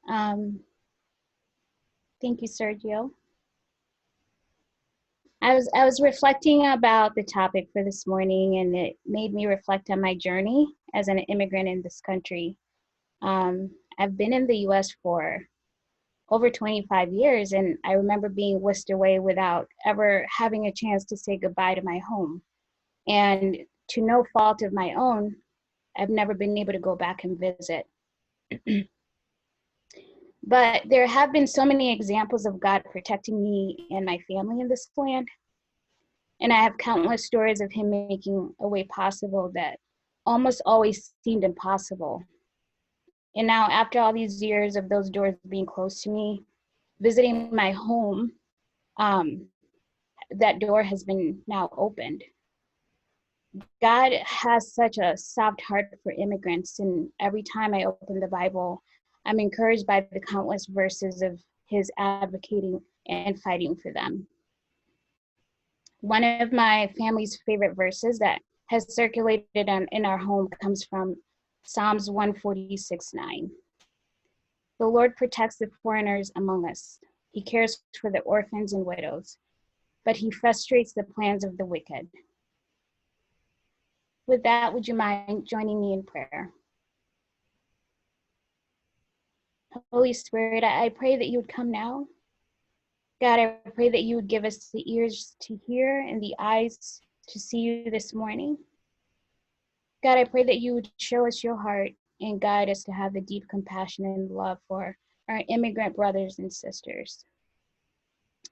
Um, thank you, Sergio. I was reflecting about the topic for this morning, and it made me reflect on my journey as an immigrant in this country. I've been in the U.S. for over 25 years, and I remember being whisked away without ever having a chance to say goodbye to my home. And to no fault of my own, I've never been able to go back and visit. But there have been so many examples of God protecting me and my family in this land. And I have countless stories of him making a way possible that almost always seemed impossible. And now, after all these years of those doors being closed to me, visiting my home, that door has been now opened. God has such a soft heart for immigrants, and every time I open the Bible, I'm encouraged by the countless verses of his advocating and fighting for them. One of my family's favorite verses that has circulated in our home comes from Psalms 146:9. The Lord protects the foreigners among us. He cares for the orphans and widows, but he frustrates the plans of the wicked. With that, would you mind joining me in prayer? Holy Spirit, I pray that you would come now. God, I pray that you would give us the ears to hear and the eyes to see you this morning. God, I pray that you would show us your heart and guide us to have the deep compassion and love for our immigrant brothers and sisters.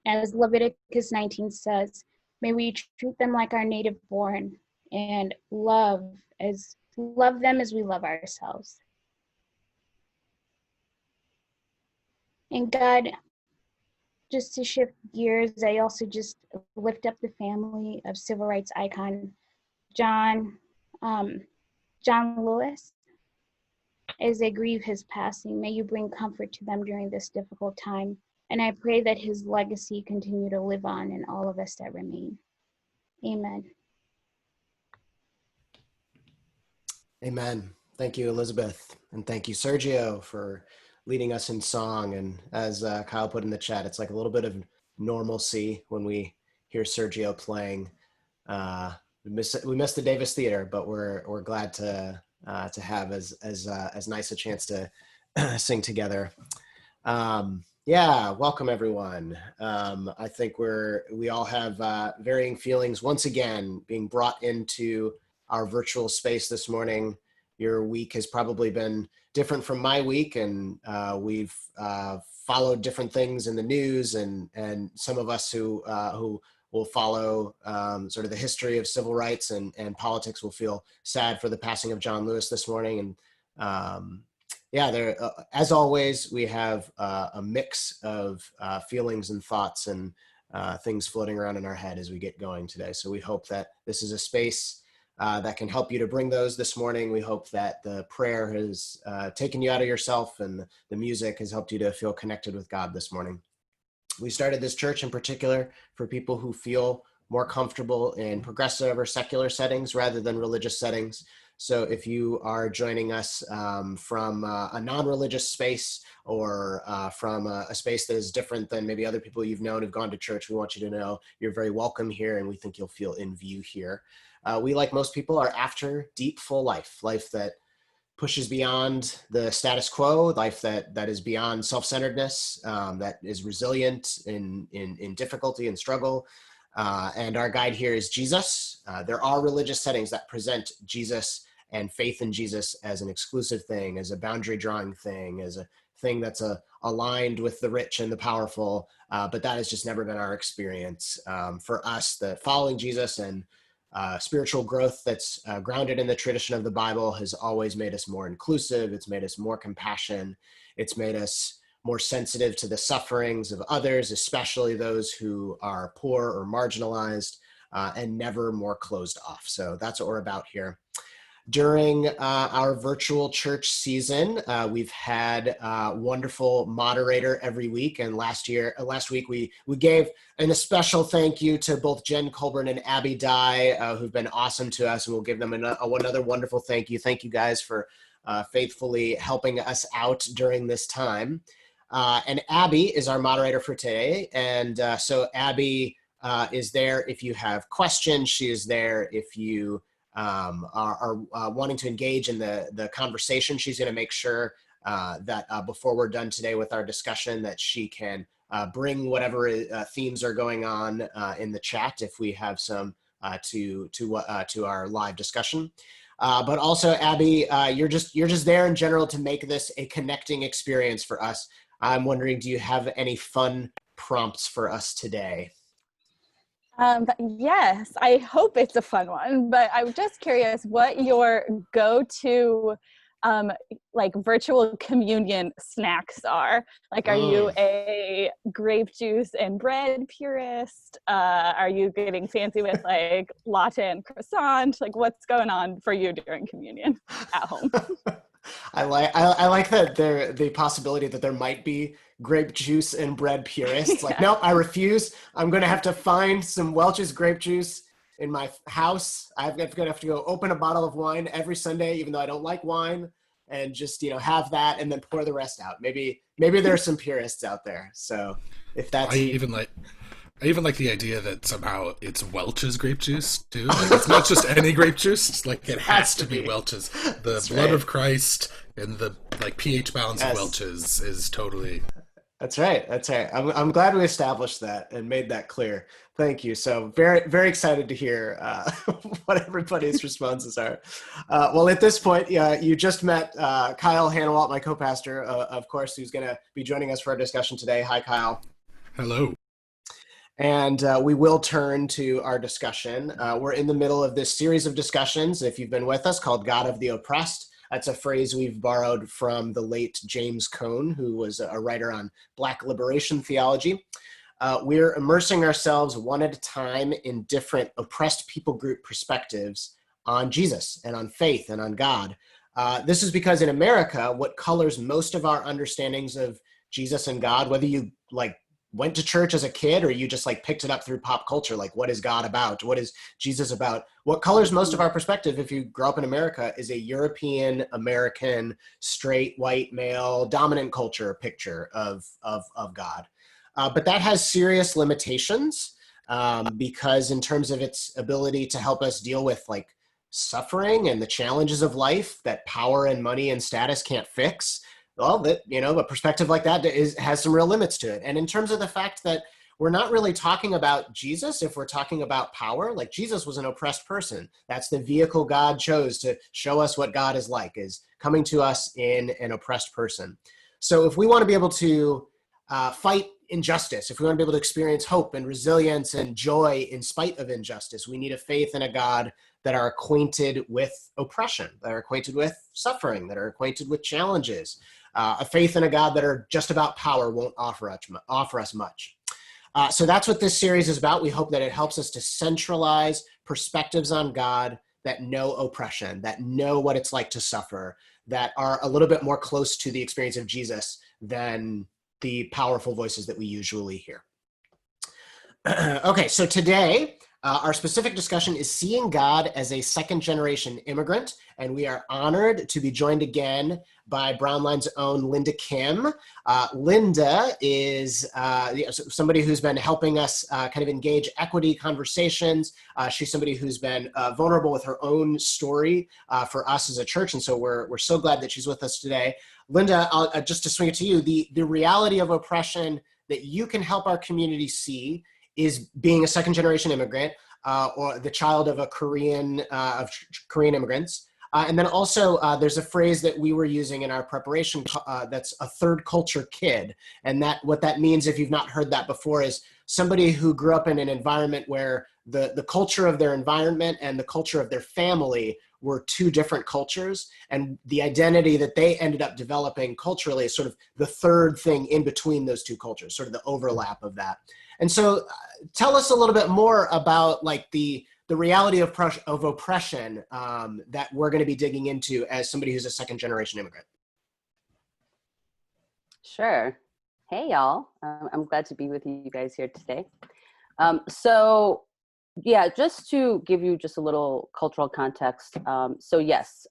As Leviticus 19 says, may we treat them like our native born and love them as we love ourselves. And God, just to shift gears, I also just lift up the family of civil rights icon John Lewis. As they grieve his passing, may you bring comfort to them during this difficult time. And I pray that his legacy continue to live on in all of us that remain. Amen. Amen. Thank you, Elizabeth. And thank you, Sergio, for leading us in song. And as Kyle put in the chat, it's like a little bit of normalcy when we hear Sergio playing. We miss the Davis Theater, but we're glad to have as nice a chance to sing together. Yeah, welcome everyone. I think we all have varying feelings once again being brought into our virtual space this morning. Your week has probably been different from my week, and we've followed different things in the news, and some of us who will follow sort of the history of civil rights and politics will feel sad for the passing of John Lewis this morning. And yeah, there, as always, we have a mix of feelings and thoughts and things floating around in our head as we get going today. So we hope that this is a space that can help you to bring those this morning. We hope that the prayer has taken you out of yourself, and the music has helped you to feel connected with God this morning. We started this church in particular for people who feel more comfortable in progressive or secular settings rather than religious settings. So if you are joining us from a non-religious space or from a space that is different than maybe other people you've known who've gone to church, we want you to know you're very welcome here, and we think you'll feel in view here. We, like most people, are after deep, full life that pushes beyond the status quo, life that is beyond self-centeredness, that is resilient in difficulty and struggle. And our guide here is Jesus. There are religious settings that present Jesus and faith in Jesus as an exclusive thing, as a boundary drawing thing, as a thing that's aligned with the rich and the powerful, but that has just never been our experience. For us, the following Jesus and spiritual growth that's grounded in the tradition of the Bible has always made us more inclusive. It's made us more compassionate. It's made us more sensitive to the sufferings of others, especially those who are poor or marginalized, and never more closed off. So that's what we're about here. During our virtual church season, we've had a wonderful moderator every week. And last week, we gave a special thank you to both Jen Colburn and Abby Dye, who've been awesome to us. And we'll give them another wonderful thank you. Thank you guys for faithfully helping us out during this time. And Abby is our moderator for today. And so Abby is there if you have questions. She is there if you are wanting to engage in the conversation. She's going to make sure that before we're done today with our discussion, that she can bring whatever themes are going on in the chat if we have some to our live discussion. But also, Abby, you're just there in general to make this a connecting experience for us. I'm wondering, do you have any fun prompts for us today? Yes, I hope it's a fun one, but I'm just curious what your go-to like virtual communion snacks are. Like, are you a grape juice and bread purist? Are you getting fancy with like latte and croissant? Like, what's going on for you during communion at home? I like that the possibility that there might be grape juice and bread purists. Like, nope, I refuse. I'm going to have to find some Welch's grape juice in my house. I'm going to have to go open a bottle of wine every Sunday, even though I don't like wine, and just, have that and then pour the rest out. Maybe there are some purists out there. So if that's I even like the idea that somehow it's Welch's grape juice too. Like, it's not just any grape juice. It's like it has to be Welch's. The That's blood right. of Christ and the pH balance of Welch's is totally. That's right. I'm glad we established that and made that clear. Thank you. So very, very excited to hear what everybody's responses are. Well, at this point, you just met Kyle Hanawalt, my co-pastor, of course, who's going to be joining us for our discussion today. Hi, Kyle. Hello. And we will turn to our discussion. We're in the middle of this series of discussions, if you've been with us, called God of the Oppressed. That's a phrase we've borrowed from the late James Cone, who was a writer on Black liberation theology. We're immersing ourselves one at a time in different oppressed people group perspectives on Jesus and on faith and on God. This is because in America, what colors most of our understandings of Jesus and God, whether you went to church as a kid or you just picked it up through pop culture, what is God about? What is Jesus about? What colors most of our perspective, if you grow up in America, is a European, American, straight, white, male, dominant culture picture of God. But that has serious limitations because in terms of its ability to help us deal with suffering and the challenges of life that power and money and status can't fix, well, a perspective like that has some real limits to it. And in terms of the fact that we're not really talking about Jesus if we're talking about power, Jesus was an oppressed person. That's the vehicle God chose to show us what God is like, is coming to us in an oppressed person. So if we want to be able to fight injustice, if we want to be able to experience hope and resilience and joy in spite of injustice, we need a faith in a God that are acquainted with oppression, that are acquainted with suffering, that are acquainted with challenges. A faith in a God that are just about power won't offer us much. So that's what this series is about. We hope that it helps us to centralize perspectives on God that know oppression, that know what it's like to suffer, that are a little bit more close to the experience of Jesus than the powerful voices that we usually hear. Okay, so today, our specific discussion is seeing God as a second-generation immigrant, and we are honored to be joined again by Brownline's own Linda Kim. Linda is somebody who's been helping us kind of engage equity conversations. She's somebody who's been vulnerable with her own story for us as a church, and so we're so glad that she's with us today. Linda, just to swing it to you, the reality of oppression that you can help our community see is being a second-generation immigrant or the child of Korean immigrants. And then also there's a phrase that we were using in our preparation that's a third culture kid. And what that means, if you've not heard that before, is somebody who grew up in an environment where the culture of their environment and the culture of their family were two different cultures. And the identity that they ended up developing culturally is sort of the third thing in between those two cultures, sort of the overlap of that. And so tell us a little bit more about the reality of oppression that we're going to be digging into as somebody who's a second generation immigrant. Sure. Hey, y'all. I'm glad to be with you guys here today. So yeah, just to give you just a little cultural context. So yes,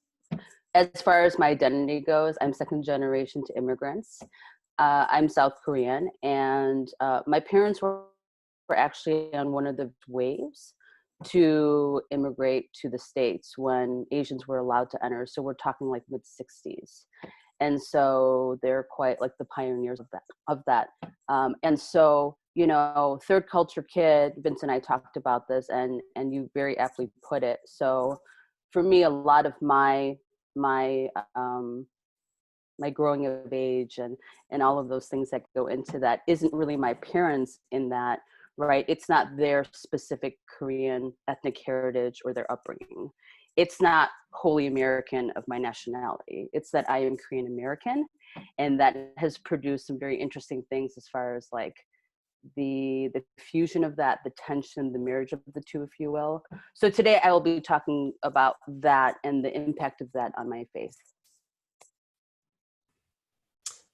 as far as my identity goes, I'm second generation to immigrants. I'm South Korean, and my parents were actually on one of the waves to immigrate to the States when Asians were allowed to enter. So we're talking like mid 60s. And so they're quite like the pioneers of that. And so, you know, third culture kid, Vince and I talked about this, and you very aptly put it. So for me, a lot of my growing of age and all of those things that go into that isn't really my parents in that, right? It's not their specific Korean ethnic heritage or their upbringing. It's not wholly American of my nationality. It's that I am Korean American, and that has produced some very interesting things as far as like the fusion of that, the tension, the marriage of the two, if you will. So today I will be talking about that and the impact of that on my faith.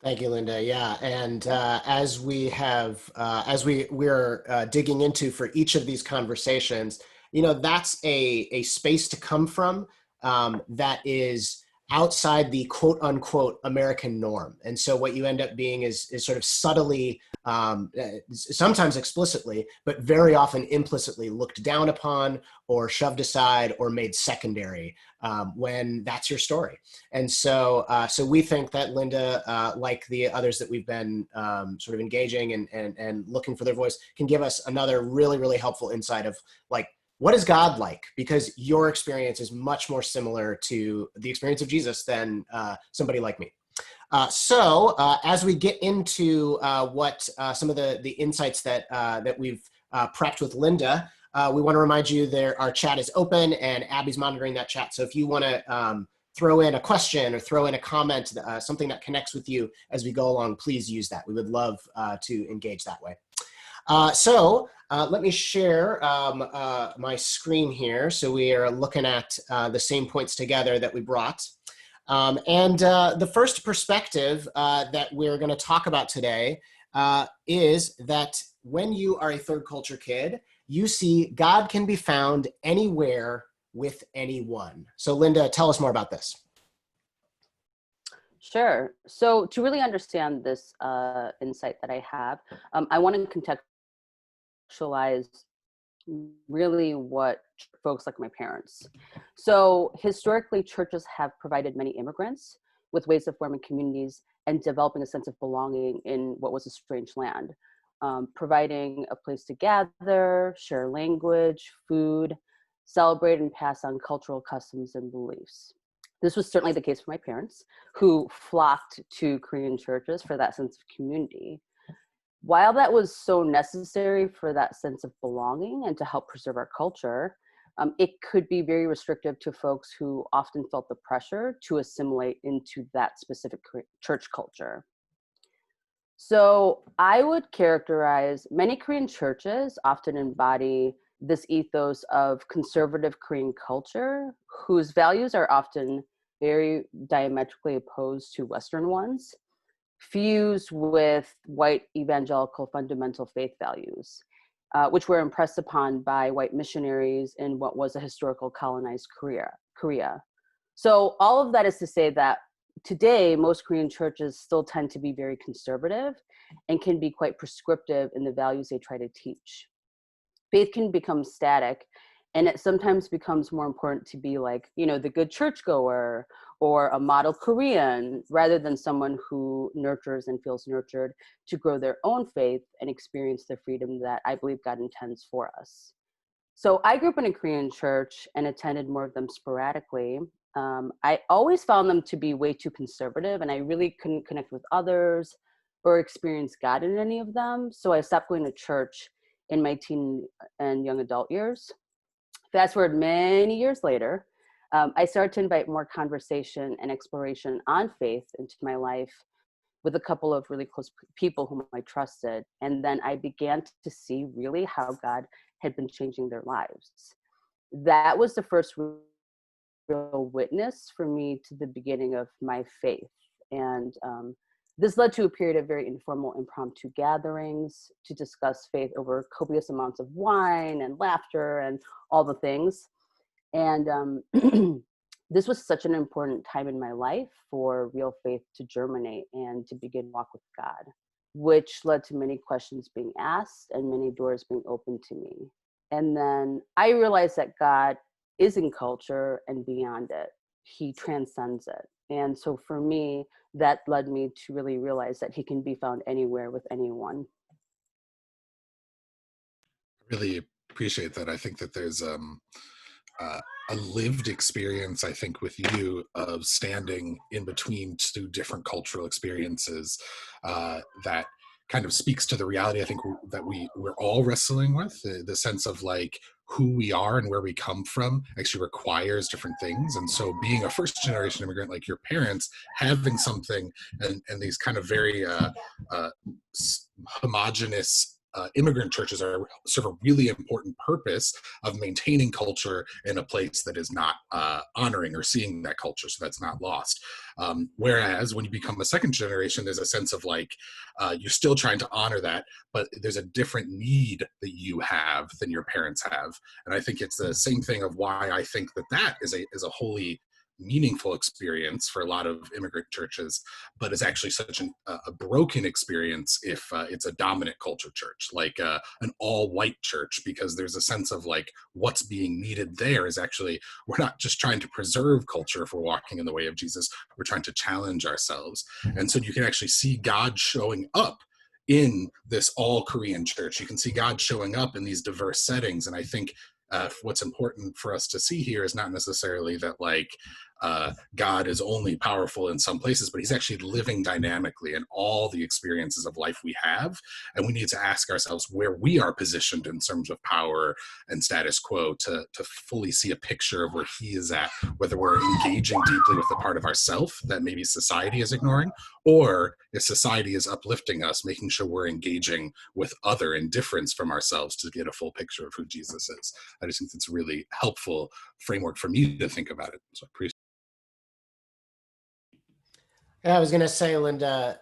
Thank you, Linda. Yeah, and as we're digging into for each of these conversations, you know, that's a space to come from that is outside the quote unquote American norm. And so what you end up being is sort of subtly, sometimes explicitly, but very often implicitly looked down upon or shoved aside or made secondary when that's your story. And so so we think that Linda, like the others that we've been sort of engaging and looking for their voice, can give us another really, really helpful insight of like, what is God like? Because your experience is much more similar to the experience of Jesus than somebody like me. So as we get into what some of the insights that we've prepped with Linda, we want to remind you that our chat is open and Abby's monitoring that chat. So if you want to throw in a question or throw in a comment, something that connects with you as we go along, please use that. We would love to engage that way. So let me share my screen here. So we are looking at the same points together that we brought. And the first perspective that we're going to talk about today is that when you are a third culture kid, you see God can be found anywhere with anyone. So Linda, tell us more about this. Sure. So to really understand this insight that I have, I want to contextualize really what folks like my parents. So historically, churches have provided many immigrants with ways of forming communities and developing a sense of belonging in what was a strange land, providing a place to gather, share language, food, celebrate and pass on cultural customs and beliefs. This was certainly the case for my parents, who flocked to Korean churches for that sense of community. While that was so necessary for that sense of belonging and to help preserve our culture, it could be very restrictive to folks who often felt the pressure to assimilate into that specific church culture. So I would characterize many Korean churches often embody this ethos of conservative Korean culture, whose values are often very diametrically opposed to Western ones, fused with white evangelical fundamental faith values, which were impressed upon by white missionaries in what was a historical colonized Korea. So all of that is to say that today, most Korean churches still tend to be very conservative and can be quite prescriptive in the values they try to teach. Faith can become static, and it sometimes becomes more important to be like, you know, the good churchgoer or a model Korean, rather than someone who nurtures and feels nurtured to grow their own faith and experience the freedom that I believe God intends for us. So I grew up in a Korean church and attended more of them sporadically. I always found them to be way too conservative, and I really couldn't connect with others or experience God in any of them. So I stopped going to church in my teen and young adult years. Fast forward many years later, I started to invite more conversation and exploration on faith into my life with a couple of really close people whom I trusted. And then I began to see really how God had been changing their lives. That was the first real witness for me to the beginning of my faith. And this led to a period of very informal impromptu gatherings to discuss faith over copious amounts of wine and laughter and all the things. And this was such an important time in my life for real faith to germinate and to begin walk with God, which led to many questions being asked and many doors being opened to me. And then I realized that God is in culture and beyond it. He transcends it. And so for me, that led me to really realize that he can be found anywhere with anyone. Really appreciate that. I think that there's a lived experience, I think, with you of standing in between two different cultural experiences that kind of speaks to the reality I think that we're all wrestling with. The sense of like who we are and where we come from actually requires different things. And so being a first generation immigrant like your parents, having something and these kind of very homogenous immigrant churches serve a really important purpose of maintaining culture in a place that is not honoring or seeing that culture, so that's not lost. Whereas when you become a second generation, there's a sense of like you're still trying to honor that, but there's a different need that you have than your parents have. And I think it's the same thing of why I think that is a wholly meaningful experience for a lot of immigrant churches, but is actually such a broken experience if it's a dominant culture church, like an all-white church, because there's a sense of like what's being needed there is actually, we're not just trying to preserve culture if we're walking in the way of Jesus, we're trying to challenge ourselves. And so you can actually see God showing up in this all Korean church. You can see God showing up in these diverse settings. And I think what's important for us to see here is not necessarily that like God is only powerful in some places, but he's actually living dynamically in all the experiences of life we have. And we need to ask ourselves where we are positioned in terms of power and status quo to fully see a picture of where he is at, whether we're engaging deeply with the part of ourself that maybe society is ignoring, or if society is uplifting us, making sure we're engaging with other in difference from ourselves to get a full picture of who Jesus is. I just think it's a really helpful framework for me to think about it. So I appreciate. Yeah, I was going to say, Linda,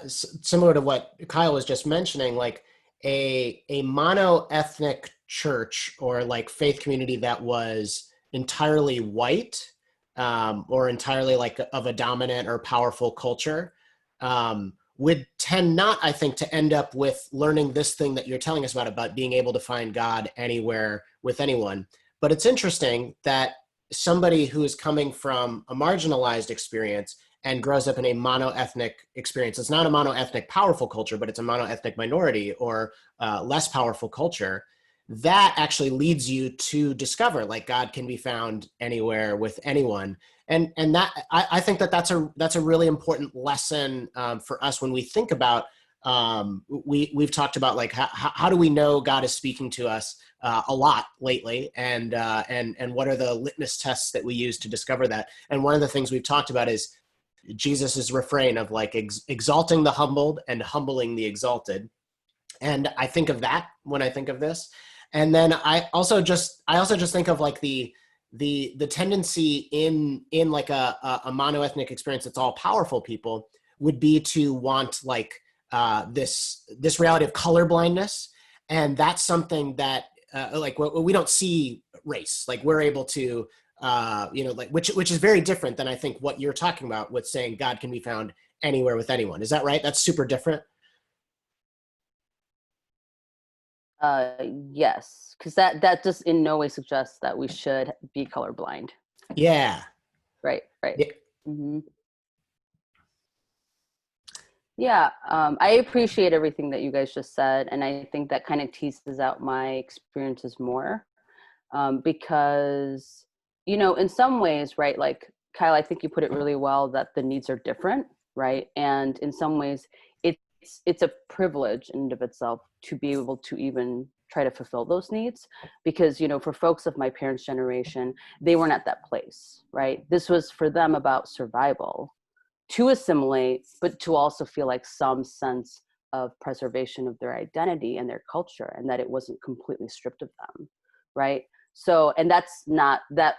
similar to what Kyle was just mentioning, like a mono-ethnic church or like faith community that was entirely white or entirely like of a dominant or powerful culture would tend not, I think, to end up with learning this thing that you're telling us about being able to find God anywhere with anyone. But it's interesting that somebody who is coming from a marginalized experience and grows up in a mono-ethnic experience. It's not a mono-ethnic powerful culture, but it's a mono-ethnic minority or less powerful culture. That actually leads you to discover like God can be found anywhere with anyone. And that I think that's a really important lesson for us when we think about we've talked about like how do we know God is speaking to us a lot lately, and what are the litmus tests that we use to discover that? And one of the things we've talked about is Jesus's refrain of like exalting the humbled and humbling the exalted. And I think of that when I think of this. And then I also just think of like the tendency in like a monoethnic experience that's all powerful people would be to want like this reality of color blindness. And that's something that like we don't see race. Like we're able to like which is very different than I think what you're talking about with saying God can be found anywhere with anyone. Is that right? That's super different. Yes, because that just in no way suggests that we should be colorblind. Yeah. Right. Yeah. Mm-hmm. Yeah, I appreciate everything that you guys just said, and I think that kind of teases out my experiences more, because in some ways, right, like Kyle, I think you put it really well that the needs are different, right? And in some ways it's a privilege in and of itself to be able to even try to fulfill those needs, because for folks of my parents' generation, they weren't at that place, right? This was for them about survival, to assimilate, but to also feel like some sense of preservation of their identity and their culture, and that it wasn't completely stripped of them, right? So, and that's not that,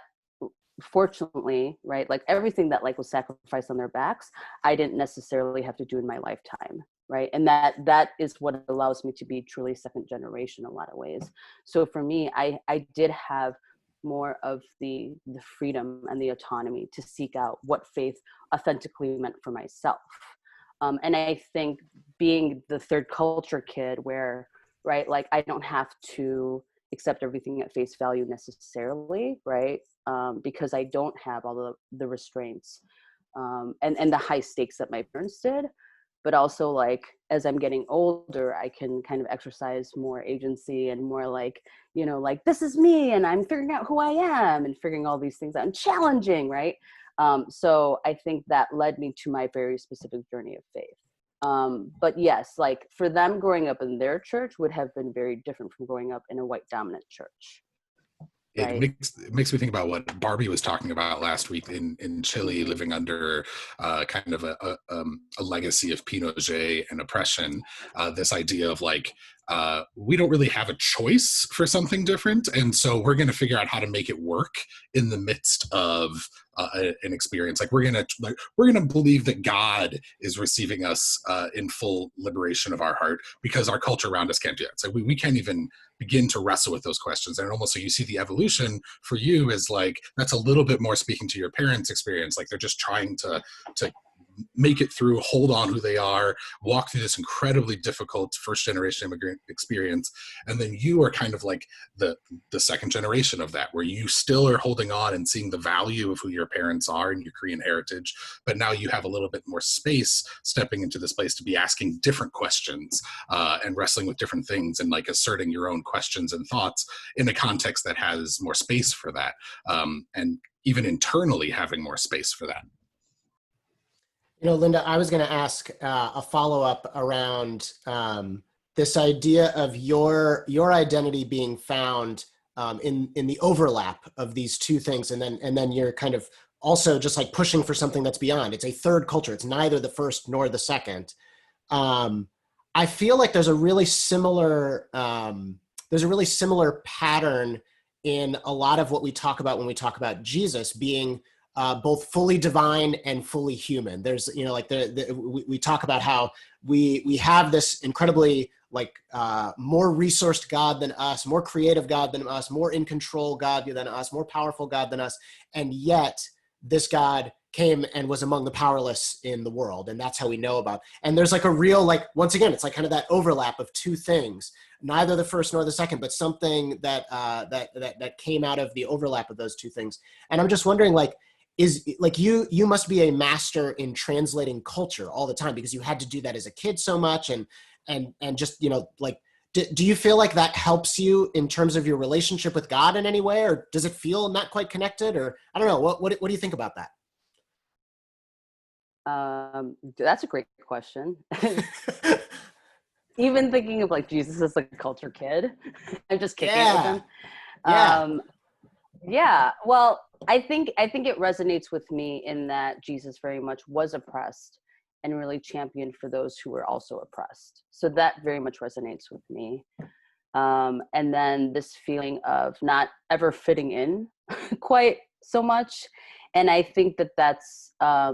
fortunately, right, like everything that like was sacrificed on their backs, I didn't necessarily have to do in my lifetime, right? And that is what allows me to be truly second generation in a lot of ways. So for me, I did have more of the freedom and the autonomy to seek out what faith authentically meant for myself. And I think being the third culture kid where, right, like I don't have to accept everything at face value necessarily, right? Because I don't have all the restraints and the high stakes that my parents did. But also, like, as I'm getting older, I can kind of exercise more agency and more like, you know, like, this is me and I'm figuring out who I am and figuring all these things out and challenging, right? So I think that led me to my very specific journey of faith. But yes, like for them, growing up in their church would have been very different from growing up in a white dominant church. It makes me think about what Barbie was talking about last week in Chile, living under kind of a legacy of Pinochet and oppression. This idea of like, we don't really have a choice for something different, and so we're going to figure out how to make it work in the midst of an experience. Like we're gonna believe that God is receiving us in full liberation of our heart because our culture around us can't do that. So we can't even begin to wrestle with those questions. And almost so you see the evolution for you is like, that's a little bit more speaking to your parents' experience. Like they're just trying to make it through, hold on who they are, walk through this incredibly difficult first generation immigrant experience. And then you are kind of like the second generation of that, where you still are holding on and seeing the value of who your parents are and your Korean heritage. But now you have a little bit more space stepping into this place to be asking different questions and wrestling with different things and like asserting your own questions and thoughts in a context that has more space for that. And even internally having more space for that. You know, Linda, I was going to ask a follow-up around this idea of your identity being found in the overlap of these two things, and then you're kind of also just like pushing for something that's beyond. It's a third culture. It's neither the first nor the second. I feel like there's a really similar pattern in a lot of what we talk about when we talk about Jesus being both fully divine and fully human. There's, you know, like we talk about how we have this incredibly like more resourced God than us, more creative God than us, more in control God than us, more powerful God than us. And yet this God came and was among the powerless in the world. And that's how we know about. And there's like a real, like, once again, it's like kind of that overlap of two things, neither the first nor the second, but something that came out of the overlap of those two things. And I'm just wondering, like, is like you must be a master in translating culture all the time because you had to do that as a kid so much and just, you know, like, do you feel like that helps you in terms of your relationship with God in any way, or does it feel not quite connected, or I don't know, what do you think about that? That's a great question. Even thinking of like Jesus as like a culture kid, I'm just kicking it with him. Yeah. Well, I think it resonates with me in that Jesus very much was oppressed and really championed for those who were also oppressed. So that very much resonates with me. And then this feeling of not ever fitting in quite so much. And I think that's, I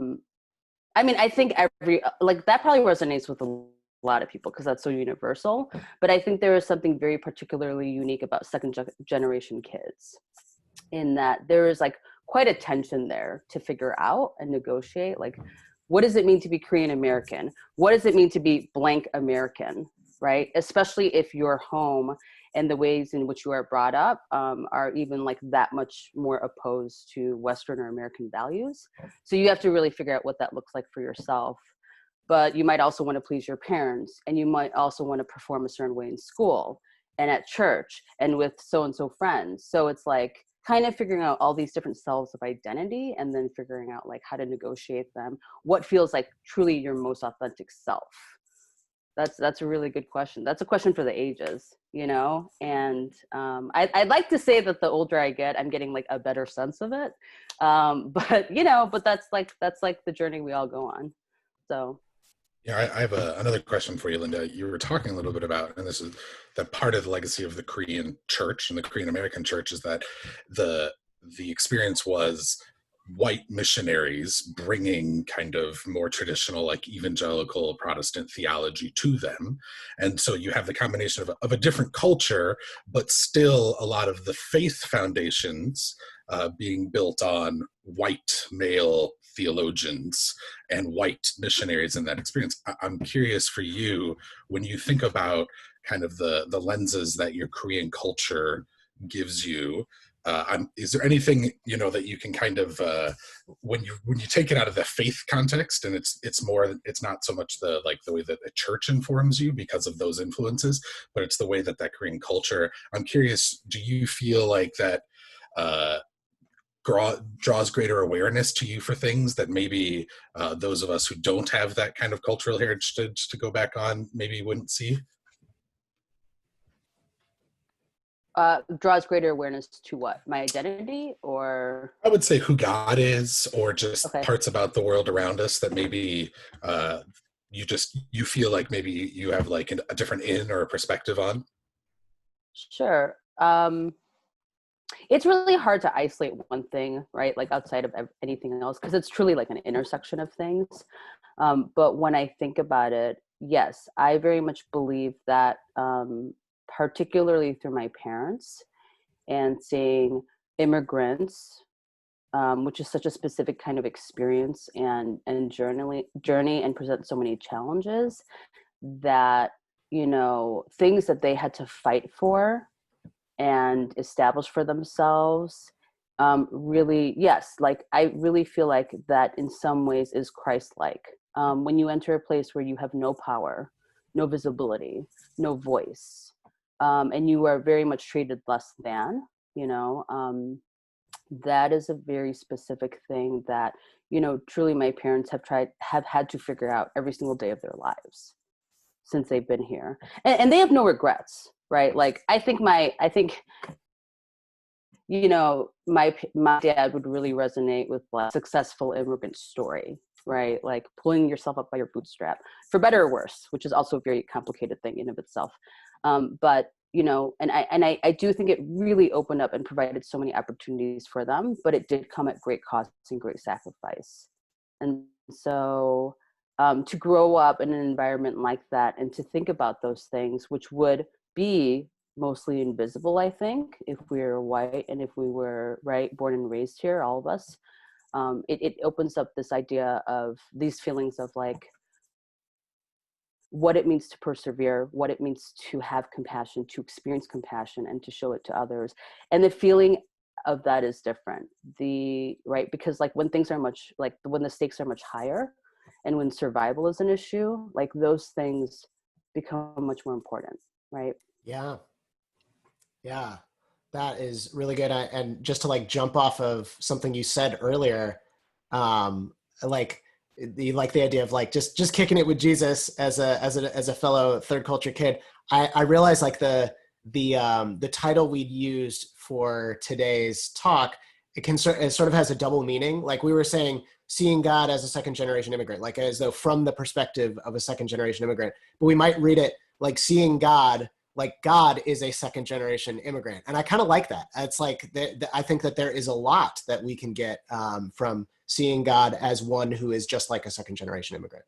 mean, I think that probably resonates with a lot of people because that's so universal. But I think there is something very particularly unique about second generation kids in that there is like quite a tension there to figure out and negotiate. Like, what does it mean to be Korean American? What does it mean to be blank American, right? Especially if your home and the ways in which you are brought up are even like that much more opposed to Western or American values. So you have to really figure out what that looks like for yourself. But you might also want to please your parents, and you might also want to perform a certain way in school and at church and with so-and-so friends. So it's like kind of figuring out all these different selves of identity and then figuring out like how to negotiate them. What feels like truly your most authentic self? That's a really good question. That's a question for the ages, you know? And I'd like to say that the older I get, I'm getting like a better sense of it. But that's like the journey we all go on. So. Yeah, I have another question for you, Linda. You were talking a little bit about, and this is that part of the legacy of the Korean church and the Korean American church is that the experience was white missionaries bringing kind of more traditional, like evangelical Protestant theology to them. And so you have the combination of a different culture, but still a lot of the faith foundations being built on white male theologians and white missionaries in that experience. I'm curious for you, when you think about kind of the lenses that your Korean culture gives you, is there anything, you know, that you can kind of when you take it out of the faith context, and it's not so much the way that the church informs you because of those influences, but it's the way that Korean culture, I'm curious, do you feel like that draws greater awareness to you for things that maybe those of us who don't have that kind of cultural heritage to go back on maybe wouldn't see? Draws greater awareness to what? My identity, or? I would say who God is, or just Okay. parts about the world around us that maybe you feel like maybe you have like a different in or a perspective on. Sure. It's really hard to isolate one thing, right? Like outside of anything else, because it's truly like an intersection of things. But when I think about it, yes, I very much believe that, particularly through my parents and seeing immigrants, which is such a specific kind of experience and journey and present so many challenges, that, you know, things that they had to fight for and establish for themselves, really, yes, like I really feel like that in some ways is Christ-like. When you enter a place where you have no power, no visibility, no voice, and you are very much treated less than, you know, that is a very specific thing that, you know, truly my parents have had to figure out every single day of their lives since they've been here. And they have no regrets, right? Like, I think, you know, my dad would really resonate with like successful immigrant story, right? Like pulling yourself up by your bootstrap, for better or worse, which is also a very complicated thing in of itself. But, you know, and I do think it really opened up and provided so many opportunities for them, but it did come at great cost and great sacrifice. And so to grow up in an environment like that and to think about those things, which would be mostly invisible, I think, if we were white and if we were, right, born and raised here, all of us, it opens up this idea of these feelings of like what it means to persevere, what it means to have compassion, to experience compassion and to show it to others. And the feeling of that is different. Right, because like when things are much, like when the stakes are much higher and when survival is an issue, like those things become much more important, right? Yeah. Yeah, that is really good. And just to like jump off of something you said earlier, like the idea of like just kicking it with Jesus as a fellow third culture kid. I realized like the title we'd used for today's talk, it sort of has a double meaning. Like we were saying, seeing God as a second generation immigrant, like as though from the perspective of a second generation immigrant, but we might read it like seeing God, like God is a second generation immigrant. And I kind of like that. It's like, I think that there is a lot that we can get from seeing God as one who is just like a second generation immigrant.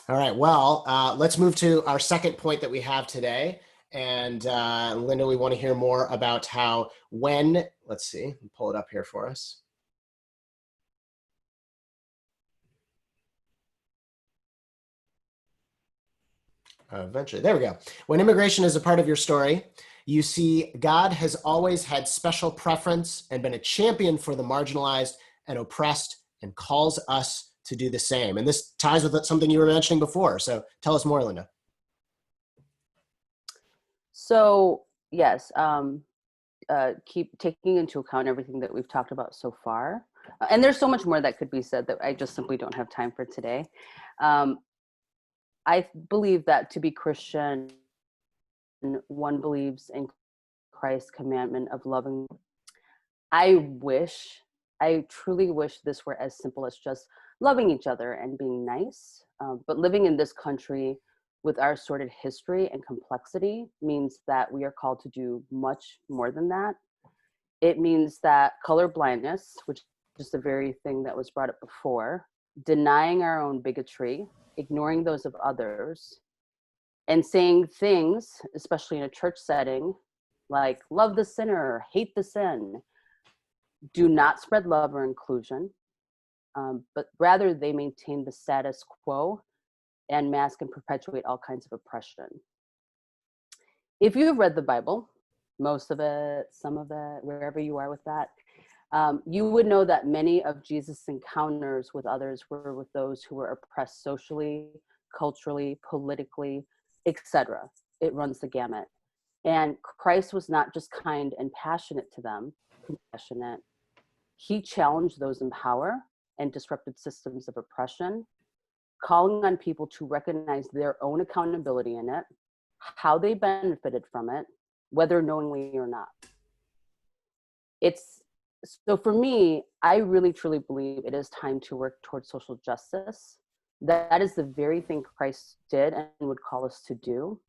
All right, well, let's move to our second point that we have today. And Linda, we want to hear more about how let's see, pull it up here for us. Eventually, there we go. When immigration is a part of your story, you see God has always had special preference and been a champion for the marginalized and oppressed and calls us to do the same. And this ties with something you were mentioning before. So tell us more, Linda. So yes, keep taking into account everything that we've talked about so far. And there's so much more that could be said that I just simply don't have time for today. I believe that to be Christian, one believes in Christ's commandment of loving. I truly wish this were as simple as just loving each other and being nice. But living in this country with our sordid history and complexity means that we are called to do much more than that. It means that color blindness, which is the very thing that was brought up before, denying our own bigotry, ignoring those of others, and saying things, especially in a church setting, like love the sinner, hate the sin, do not spread love or inclusion, but rather they maintain the status quo and mask and perpetuate all kinds of oppression. If you've read the Bible, most of it, some of it, wherever you are with that, you would know that many of Jesus' encounters with others were with those who were oppressed socially, culturally, politically, etc. It runs the gamut. And Christ was not just kind and passionate to them, compassionate. He challenged those in power and disrupted systems of oppression, calling on people to recognize their own accountability in it, how they benefited from it, whether knowingly or not. So for me, I really truly believe it is time to work towards social justice. That is the very thing Christ did and would call us to do.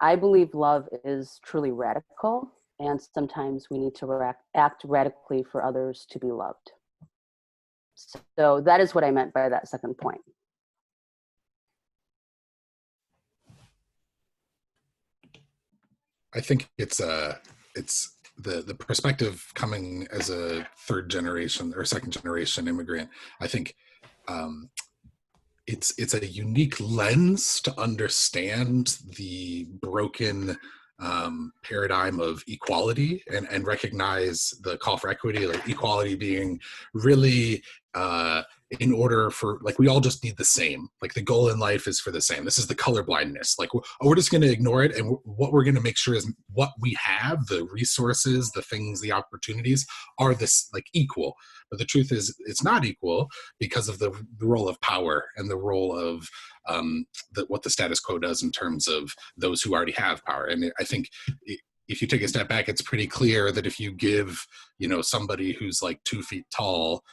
I believe love is truly radical, and sometimes we need to act radically for others to be loved. So that is what I meant by that second point. I think it's the perspective coming as a third generation or second generation immigrant. I think it's a unique lens to understand the broken paradigm of equality and recognize the call for equity, like equality being really in order for, like, we all just need the same, like the goal in life is for the same. This is the color blindness, like we're just going to ignore it, and what we're going to make sure is what we have, the resources, the things, the opportunities are this like equal. But the truth is it's not equal because of the role of power and the role of what the status quo does in terms of those who already have power. And I think if you take a step back, it's pretty clear that if you give, somebody who's like 2 feet tall,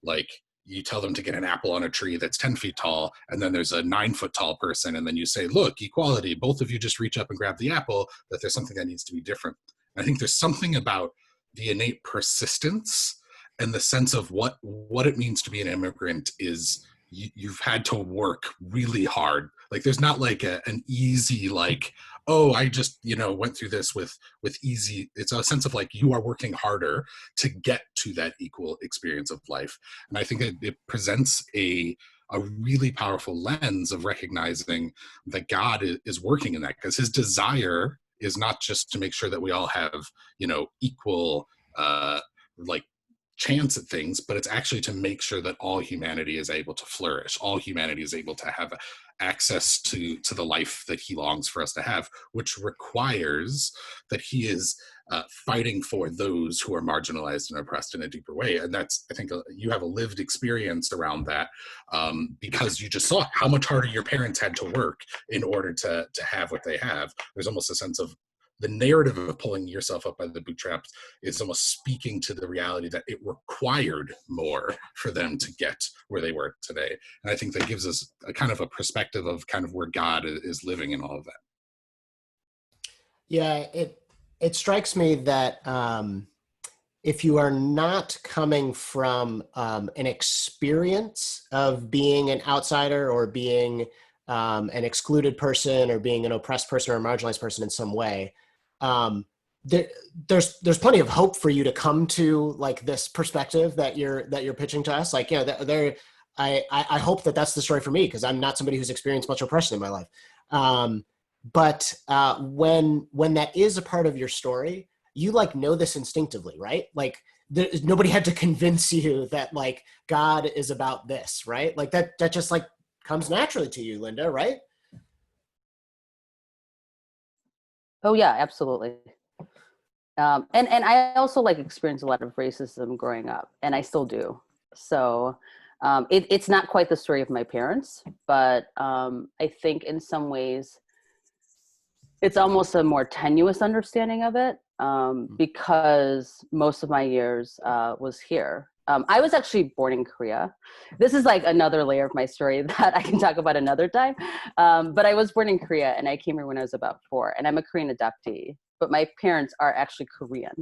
like you tell them to get an apple on a tree that's 10 feet tall, and then there's a 9-foot tall person, and then you say, look, equality, both of you just reach up and grab the apple, that there's something that needs to be different. And I think there's something about the innate persistence and the sense of what it means to be an immigrant is you've had to work really hard. Like there's not like an easy, like, oh, I just, went through this with easy. It's a sense of like you are working harder to get to that equal experience of life. And I think it presents a really powerful lens of recognizing that God is working in that, because his desire is not just to make sure that we all have, equal, like chance at things, but it's actually to make sure that all humanity is able to flourish. All humanity is able to have access to the life that he longs for us to have, which requires that he is fighting for those who are marginalized and oppressed in a deeper way. And that's, I think, you have a lived experience around that, because you just saw how much harder your parents had to work in order to have what they have. There's almost a sense of the narrative of pulling yourself up by the bootstraps is almost speaking to the reality that it required more for them to get where they were today. And I think that gives us a kind of a perspective of kind of where God is living in all of that. Yeah, it strikes me that if you are not coming from an experience of being an outsider or being an excluded person or being an oppressed person or a marginalized person in some way, there's plenty of hope for you to come to like this perspective that you're pitching to us. Like, I hope that that's the story for me, because I'm not somebody who's experienced much oppression in my life. But when that is a part of your story, you like know this instinctively, right? Like nobody had to convince you that like God is about this, right? Like that just like comes naturally to you, Linda, right? Oh yeah, absolutely. And I also like experienced a lot of racism growing up, and I still do. So it's not quite the story of my parents, but I think in some ways it's almost a more tenuous understanding of it, because most of my years was here. I was actually born in Korea. This is like another layer of my story that I can talk about another time. But I was born in Korea, and I came here when I was about 4, and I'm a Korean adoptee. but my parents are actually Korean,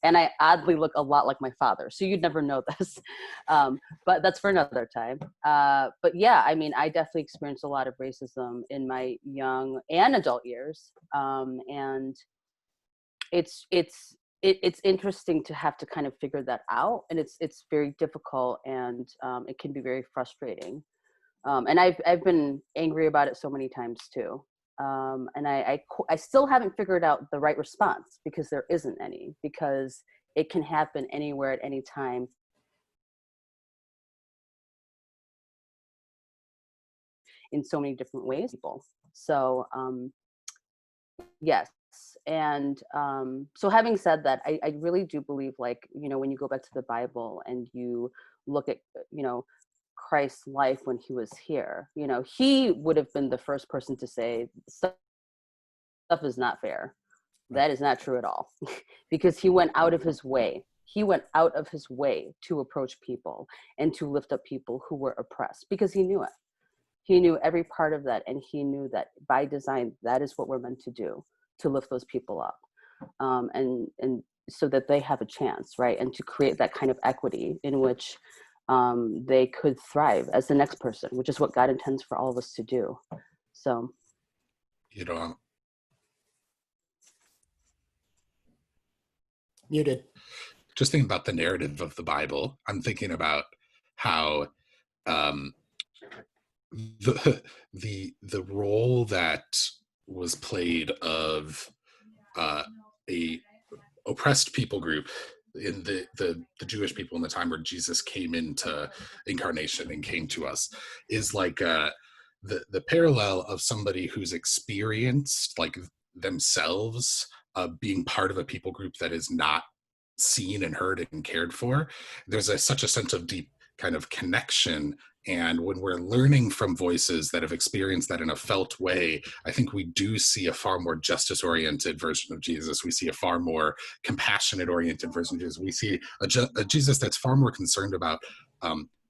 and I oddly look a lot like my father. So you'd never know this, but that's for another time. But yeah, I mean, I definitely experienced a lot of racism in my young and adult years, and it's interesting to have to kind of figure that out, and it's very difficult, and it can be very frustrating. And I've been angry about it so many times too. And I still haven't figured out the right response, because there isn't any, because it can happen anywhere at any time. In so many different ways, people. So yes. And so having said that, I really do believe, like, you know, when you go back to the Bible and you look at, you know, Christ's life when he was here, you know, he would have been the first person to say stuff is not fair. That is not true at all. Because he went out of his way. He went out of his way to approach people and to lift up people who were oppressed, because he knew it. He knew every part of that, and he knew that by design, that is what we're meant to do, to lift those people up, and so that they have a chance, right? And to create that kind of equity in which they could thrive as the next person, which is what God intends for all of us to do. So, You know, Muted. just thinking about the narrative of the Bible, I'm thinking about how the role that was played of a oppressed people group in the Jewish people in the time where Jesus came into incarnation and came to us is like the parallel of somebody who's experienced, like, themselves being part of a people group that is not seen and heard and cared for. There's such a sense of deep kind of connection. And when we're learning from voices that have experienced that in a felt way, I think we do see a far more justice-oriented version of Jesus. We see a far more compassionate-oriented version of Jesus. We see a Jesus that's far more concerned about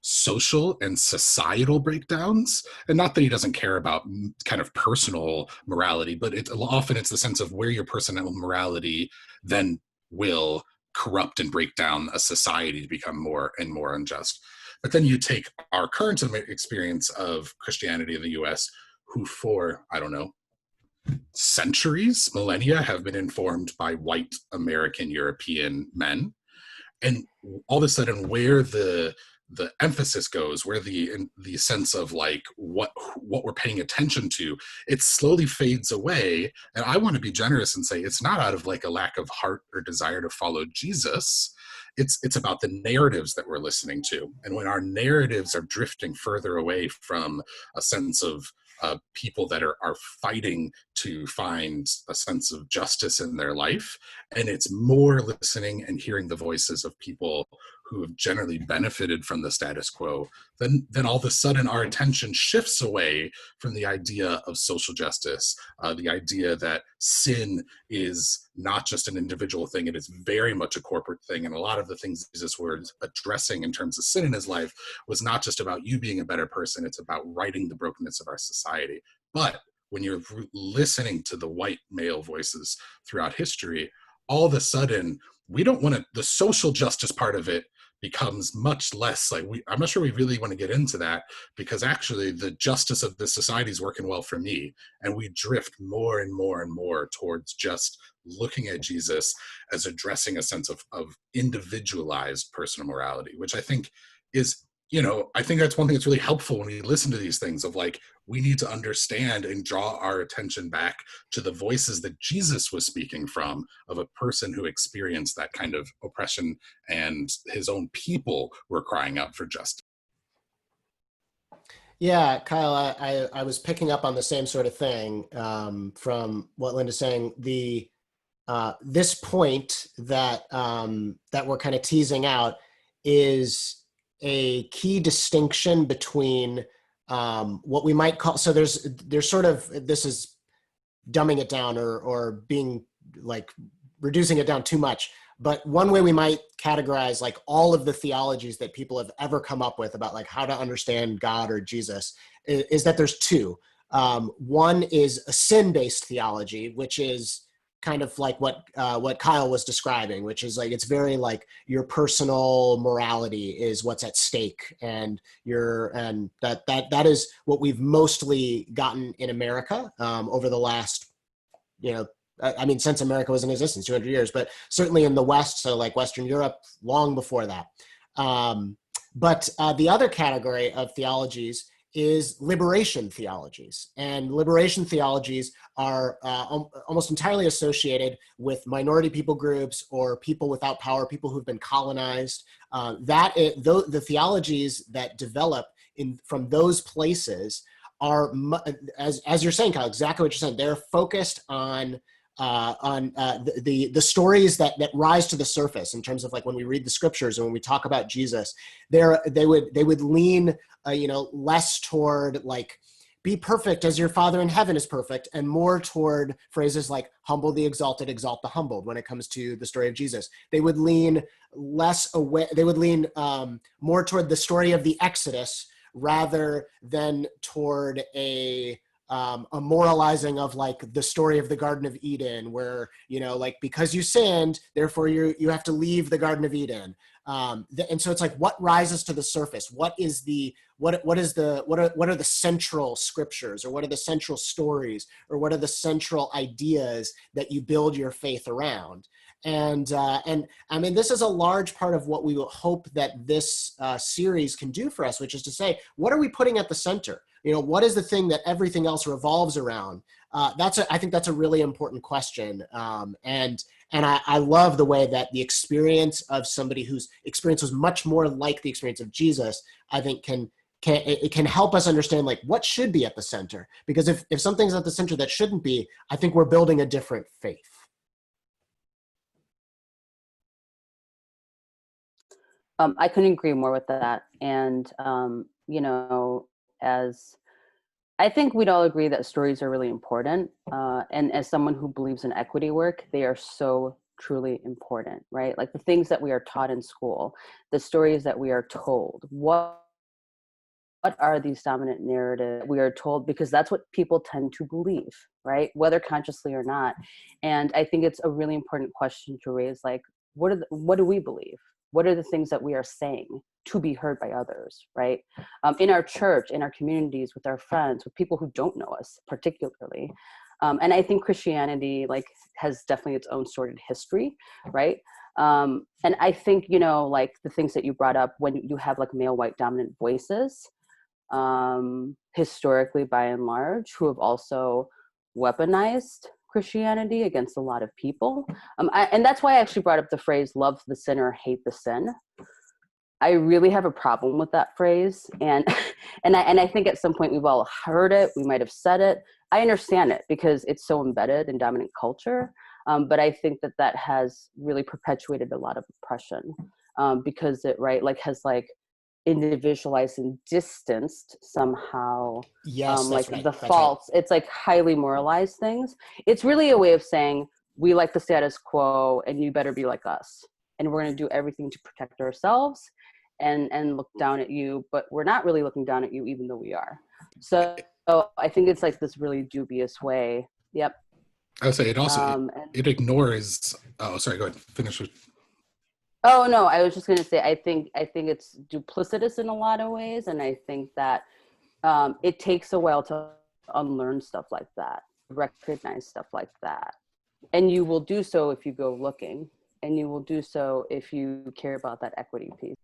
social and societal breakdowns. And not that he doesn't care about kind of personal morality, but often it's the sense of where your personal morality then will corrupt and break down a society to become more and more unjust. But then you take our current experience of Christianity in the US, who for, I don't know, centuries, millennia, have been informed by white American European men. And all of a sudden, where the emphasis goes, where the sense of like what we're paying attention to, it slowly fades away. And I want to be generous and say it's not out of like a lack of heart or desire to follow Jesus. It's about the narratives that we're listening to. And when our narratives are drifting further away from a sense of people that are fighting to find a sense of justice in their life, and it's more listening and hearing the voices of people who have generally benefited from the status quo, then all of a sudden our attention shifts away from the idea of social justice, the idea that sin is not just an individual thing, it is very much a corporate thing. And a lot of the things Jesus was addressing in terms of sin in his life was not just about you being a better person, it's about righting the brokenness of our society. But when you're listening to the white male voices throughout history, all of a sudden, we don't want to, the social justice part of it becomes much less like I'm not sure we really want to get into that, because actually the justice of this society is working well for me. And we drift more and more and more towards just looking at Jesus as addressing a sense of individualized personal morality, which I think is, I think that's one thing that's really helpful when we listen to these things of like, we need to understand and draw our attention back to the voices that Jesus was speaking from, of a person who experienced that kind of oppression and his own people were crying out for justice. Yeah, Kyle, I was picking up on the same sort of thing from what Linda's saying. This point that that we're kind of teasing out is a key distinction between what we might call, so there's sort of, this is dumbing it down or being like reducing it down too much, but one way we might categorize like all of the theologies that people have ever come up with about like how to understand God or Jesus is that there's two. One is a sin-based theology, which is kind of like what Kyle was describing, which is like, it's very like your personal morality is what's at stake, and that is what we've mostly gotten in America over the last, I mean, since America was in existence, 200 years, but certainly in the West, so like Western Europe, long before that. But the other category of theologies is liberation theologies. And liberation theologies are almost entirely associated with minority people groups or people without power, people who've been colonized. The theologies that develop from those places are, as you're saying, Kyle, exactly what you're saying. They're focused on the stories that rise to the surface in terms of like when we read the scriptures and when we talk about Jesus, they would lean less toward like, be perfect as your Father in heaven is perfect, and more toward phrases like humble the exalted, exalt the humbled. When it comes to the story of Jesus, they would lean less away. They would lean more toward the story of the Exodus rather than toward a moralizing of like the story of the Garden of Eden, where, like, because you sinned, therefore you have to leave the Garden of Eden. And so it's like, what rises to the surface? What are the central scriptures, or what are the central stories, or what are the central ideas that you build your faith around? And I mean, this is a large part of what we hope that this series can do for us, which is to say, what are we putting at the center? What is the thing that everything else revolves around? I think that's a really important question. And I love the way that the experience of somebody whose experience was much more like the experience of Jesus, I think it can help us understand like what should be at the center. Because if something's at the center that shouldn't be, I think we're building a different faith. I couldn't agree more with that. And, as I think we'd all agree that stories are really important. And as someone who believes in equity work, they are so truly important, right? Like the things that we are taught in school, the stories that we are told, what are these dominant narratives we are told, because that's what people tend to believe, right? Whether consciously or not. And I think it's a really important question to raise, like, what do we believe? What are the things that we are saying to be heard by others, right? In our church, in our communities, with our friends, with people who don't know us particularly. And I think Christianity has definitely its own sordid history, right? And I think, like the things that you brought up, when you have like male white dominant voices, historically by and large, who have also weaponized Christianity against a lot of people. And that's why I actually brought up the phrase, love the sinner, hate the sin. I really have a problem with that phrase. And I think at some point we've all heard it. We might have said it. I understand it because it's so embedded in dominant culture. But I think that has really perpetuated a lot of oppression because it, has individualized and distanced somehow Yes, that's right. The faults. Right. It's like highly moralized things. It's really a way of saying, we like the status quo and you better be like us. And we're going to do everything to protect ourselves and look down at you, but we're not really looking down at you, even though we are. So I think it's like this really dubious way. Yep. I would say it also, it ignores, oh, sorry, go ahead, finish with. Oh, no, I was just going to say, I think it's duplicitous in a lot of ways. And I think that it takes a while to unlearn stuff like that, recognize stuff like that. And you will do so if you go looking, and you will do so if you care about that equity piece.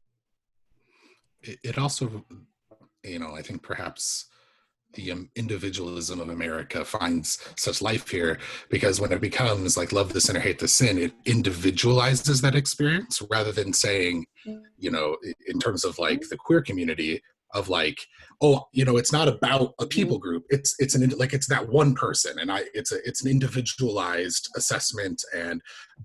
It also, I think perhaps the individualism of America finds such life here because when it becomes like love the sinner, hate the sin, it individualizes that experience rather than saying, in terms of like the queer community of like, oh, it's not about a people group. It's that one person, and it's an individualized assessment,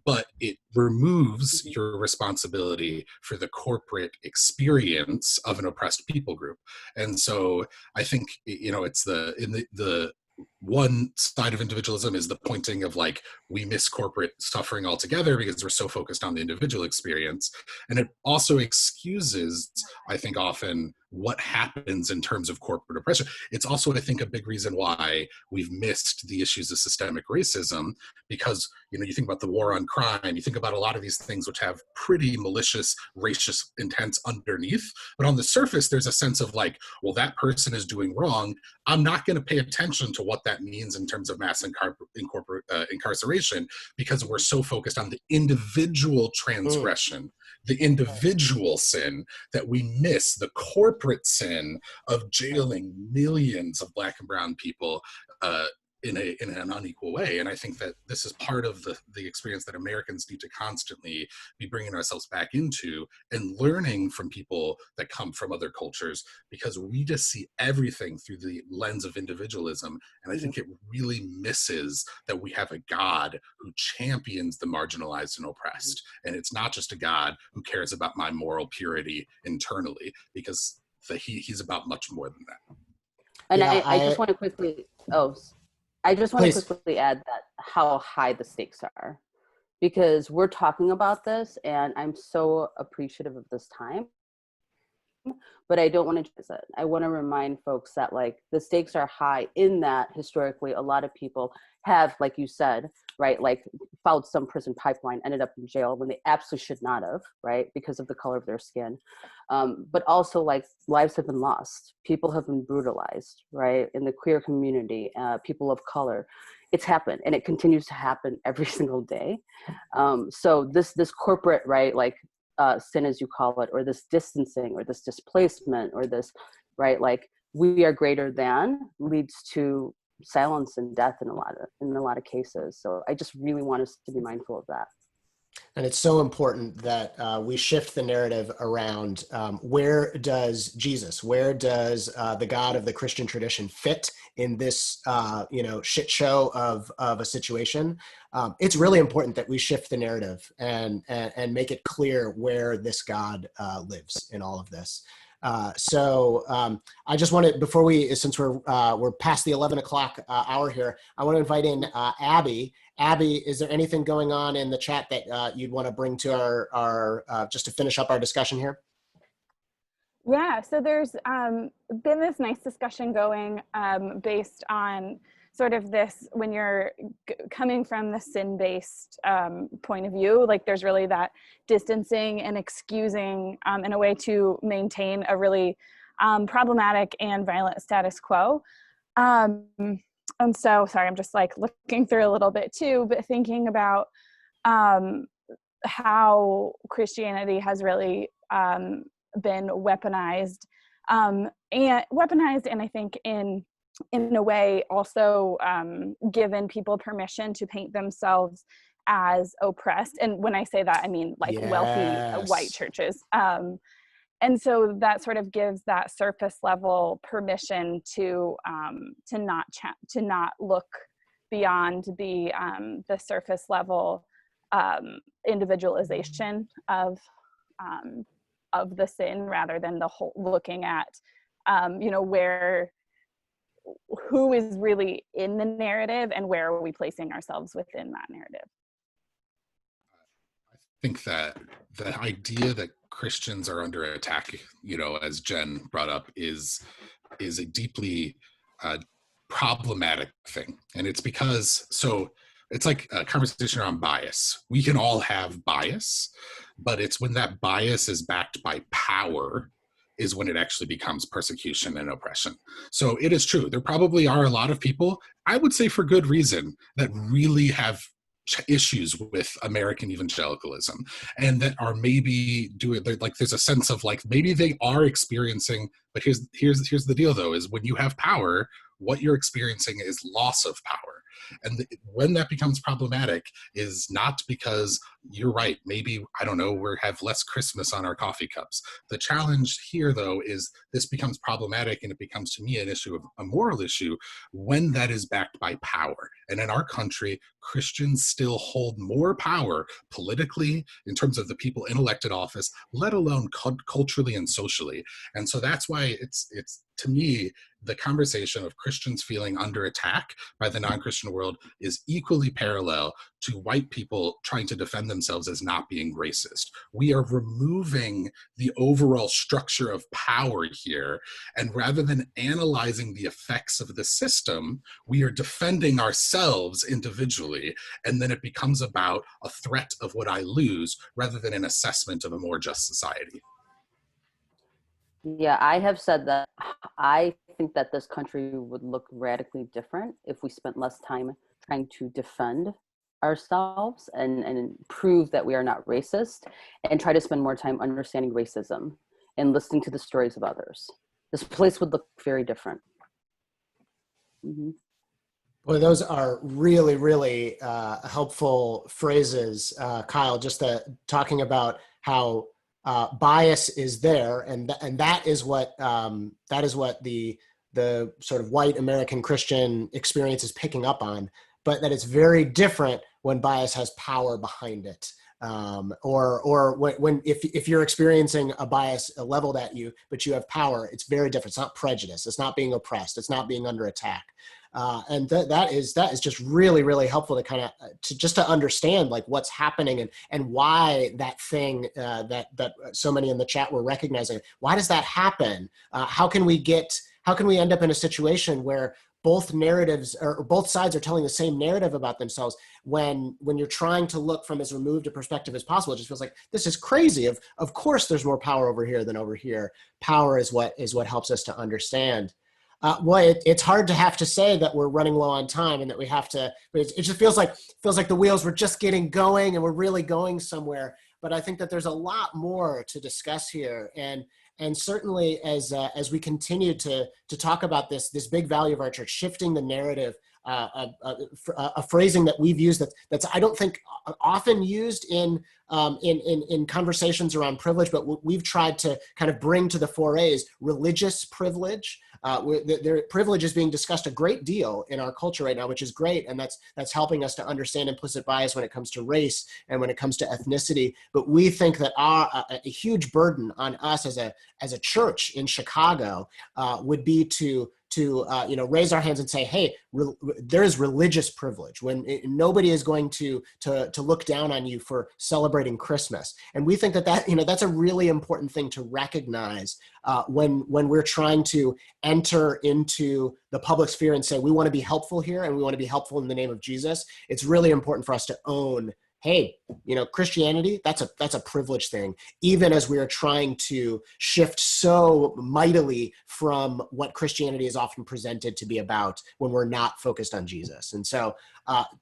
but it removes your responsibility for the corporate experience of an oppressed people group. And so I think it's the one side of individualism is the pointing of like, we miss corporate suffering altogether because we're so focused on the individual experience. And it also excuses, I think, often what happens in terms of corporate oppression. It's also, I think, a big reason why we've missed the issues of systemic racism, because, you know, you think about the war on crime, you think about a lot of these things which have pretty malicious, racist intents underneath, but on the surface, there's a sense of like, well, that person is doing wrong. I'm not going to pay attention to what that means in terms of mass incarceration, because we're so focused on the individual transgression, the individual sin, that we miss the corporate sin of jailing millions of Black and brown people in an unequal way. And I think that this is part of the experience that Americans need to constantly be bringing ourselves back into and learning from people that come from other cultures, because we just see everything through the lens of individualism. And I think it really misses that we have a God who champions the marginalized and oppressed. And it's not just a God who cares about my moral purity internally, because he's about much more than that. And Yeah, I just want to quickly, I just want to quickly add that how high the stakes are, because we're talking about this and I'm so appreciative of this time, but I don't want to just it. I want to remind folks that like the stakes are high in that historically a lot of people have, like you said, right, like followed some prison pipeline, ended up in jail when they absolutely should not have, right, because of the color of their skin. But also like lives have been lost. People have been brutalized, right, in the queer community, people of color. It's happened and it continues to happen every single day. So this corporate, right, like sin as you call it, or this distancing or this displacement or this, right, like we are greater than leads to silence and death in a lot of cases. So I just really want us to be mindful of that. And it's so important that we shift the narrative around where does Jesus, where does the God of the Christian tradition fit in this, shit show of a situation. It's really important that we shift the narrative and make it clear where this God lives in all of this. So I just wanted, before since we're past the 11 o'clock hour here, I want to invite in Abby. Abby, is there anything going on in the chat that you'd want to bring to our just to finish up our discussion here? Yeah, so there's been this nice discussion going based on sort of this, when you're coming from the sin-based point of view, like there's really that distancing and excusing in a way to maintain a really problematic and violent status quo. And so, sorry, I'm just like looking through a little bit too, but thinking about how Christianity has really been weaponized, and I think in a way also given people permission to paint themselves as oppressed. And when I say that, I mean like wealthy white churches. And so that sort of gives that surface level permission to not look beyond the surface level individualization of the sin, rather than the whole looking at who is really in the narrative and where are we placing ourselves within that narrative. I think that the idea that Christians are under attack, as Jen brought up, is a deeply problematic thing. And it's because, it's like a conversation around bias. We can all have bias, but it's when that bias is backed by power is when it actually becomes persecution and oppression. So it is true. There probably are a lot of people, I would say for good reason, that really have issues with American evangelicalism, and that are maybe there's a sense of like, maybe they are experiencing, but here's the deal though, is when you have power, what you're experiencing is loss of power. And when that becomes problematic is not because you're right, maybe, I don't know, we have less Christmas on our coffee cups. The challenge here, though, is this becomes problematic, and it becomes, to me, an issue of a moral issue when that is backed by power. And in our country, Christians still hold more power politically in terms of the people in elected office, let alone culturally and socially. And so that's why it's to me, the conversation of Christians feeling under attack by the non-Christian world is equally parallel to white people trying to defend themselves as not being racist. We are removing the overall structure of power here, and rather than analyzing the effects of the system, we are defending ourselves individually, and then it becomes about a threat of what I lose rather than an assessment of a more just society. Yeah, I have said that I think that this country would look radically different if we spent less time trying to defend ourselves and prove that we are not racist, and try to spend more time understanding racism and listening to the stories of others. This place would look very different. Mm-hmm. Well, those are really, really helpful phrases, Kyle, just talking about how bias is there, and that is what the sort of white American Christian experience is picking up on, but that it's very different when bias has power behind it. Or when if you're experiencing a bias leveled at you, but you have power, it's very different. It's not prejudice. It's not being oppressed. It's not being under attack. And that is just really, really helpful to kind of to understand like what's happening and why that thing that so many in the chat were recognizing. Why does that happen? How can we end up in a situation where both narratives or both sides are telling the same narrative about themselves when you're trying to look from as removed a perspective as possible? It just feels like this is crazy. Of course there's more power over here than over here. Power is what helps us to understand. Well, it's hard to have to say that we're running low on time and that we have to, but it just feels like the wheels were just getting going and we're really going somewhere. But I think that there's a lot more to discuss here. And certainly as we continue to talk about this big value of our church, shifting the narrative, a phrasing that we've used that's I don't think often used in conversations around privilege, but we've tried to kind of bring to the fore is religious privilege. Their privilege is being discussed a great deal in our culture right now, which is great, and that's helping us to understand implicit bias when it comes to race and when it comes to ethnicity. But we think that a huge burden on us as a church in Chicago would be to raise our hands and say, hey, there is religious privilege when nobody is going to look down on you for celebrating Christmas. And we think that that's a really important thing to recognize when we're trying to enter into the public sphere and say, we want to be helpful here and we want to be helpful in the name of Jesus. It's really important for us to own, hey, Christianity, that's a privilege thing, even as we are trying to shift so mightily from what Christianity is often presented to be about when we're not focused on Jesus. And so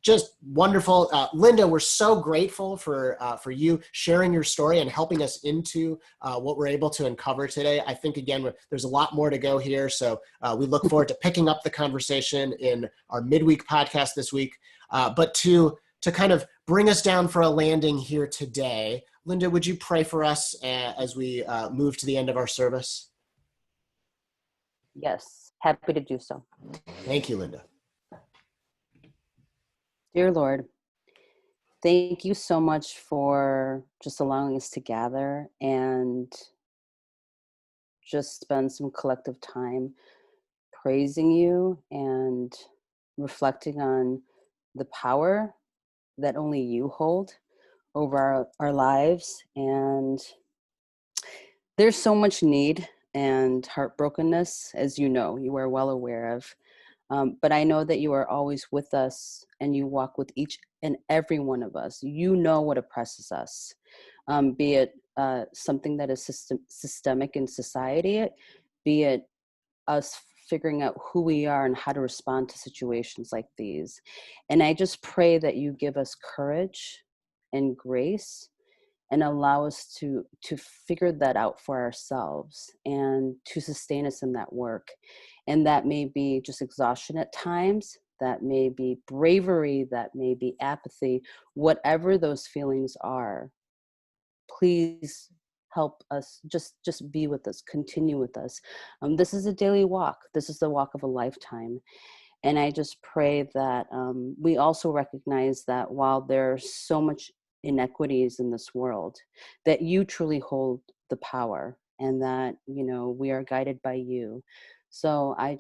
just wonderful. Linda, we're so grateful for you sharing your story and helping us into what we're able to uncover today. I think, again, there's a lot more to go here. So we look forward to picking up the conversation in our midweek podcast this week. But to kind of bring us down for a landing here today, Linda, would you pray for us as we move to the end of our service? Yes, happy to do so. Thank you, Linda. Dear Lord, thank you so much for just allowing us to gather and just spend some collective time praising you and reflecting on the power that only you hold over our lives. And there's so much need and heartbrokenness, as you know, you are well aware of. But I know that you are always with us and you walk with each and every one of us. You know what oppresses us, be it something that is systemic in society, be it us figuring out who we are and how to respond to situations like these. And I just pray that you give us courage and grace and allow us to figure that out for ourselves and to sustain us in that work. And that may be just exhaustion at times, that may be bravery, that may be apathy, whatever those feelings are. Please help us, just be with us, continue with us. This is a daily walk. This is the walk of a lifetime. And I just pray that we also recognize that while there's so much inequities in this world, that you truly hold the power and that, we are guided by you. So I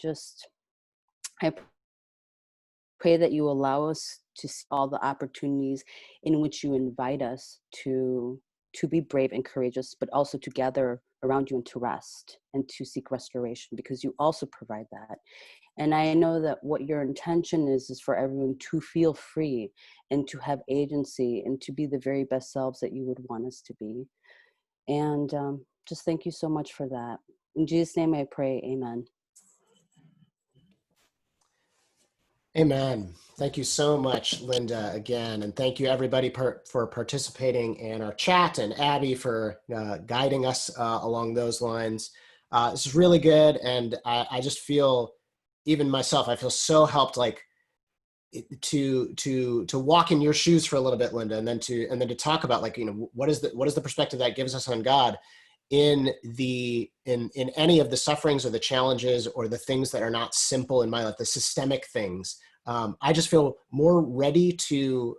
pray that you allow us to see all the opportunities in which you invite us to be brave and courageous, but also to gather around you and to rest and to seek restoration, because you also provide that. And I know that what your intention is for everyone to feel free and to have agency and to be the very best selves that you would want us to be. And just thank you so much for that. In Jesus' name I pray, amen. Amen. Thank you so much, Linda, again. And thank you, everybody, for participating in our chat, and Abby for guiding us along those lines. This is really good. And I just feel, even myself, I feel so helped, like, to walk in your shoes for a little bit, Linda, and then to talk about, like, what is the perspective that gives us on God in any of the sufferings or the challenges or the things that are not simple in my life, the systemic things. I just feel more ready to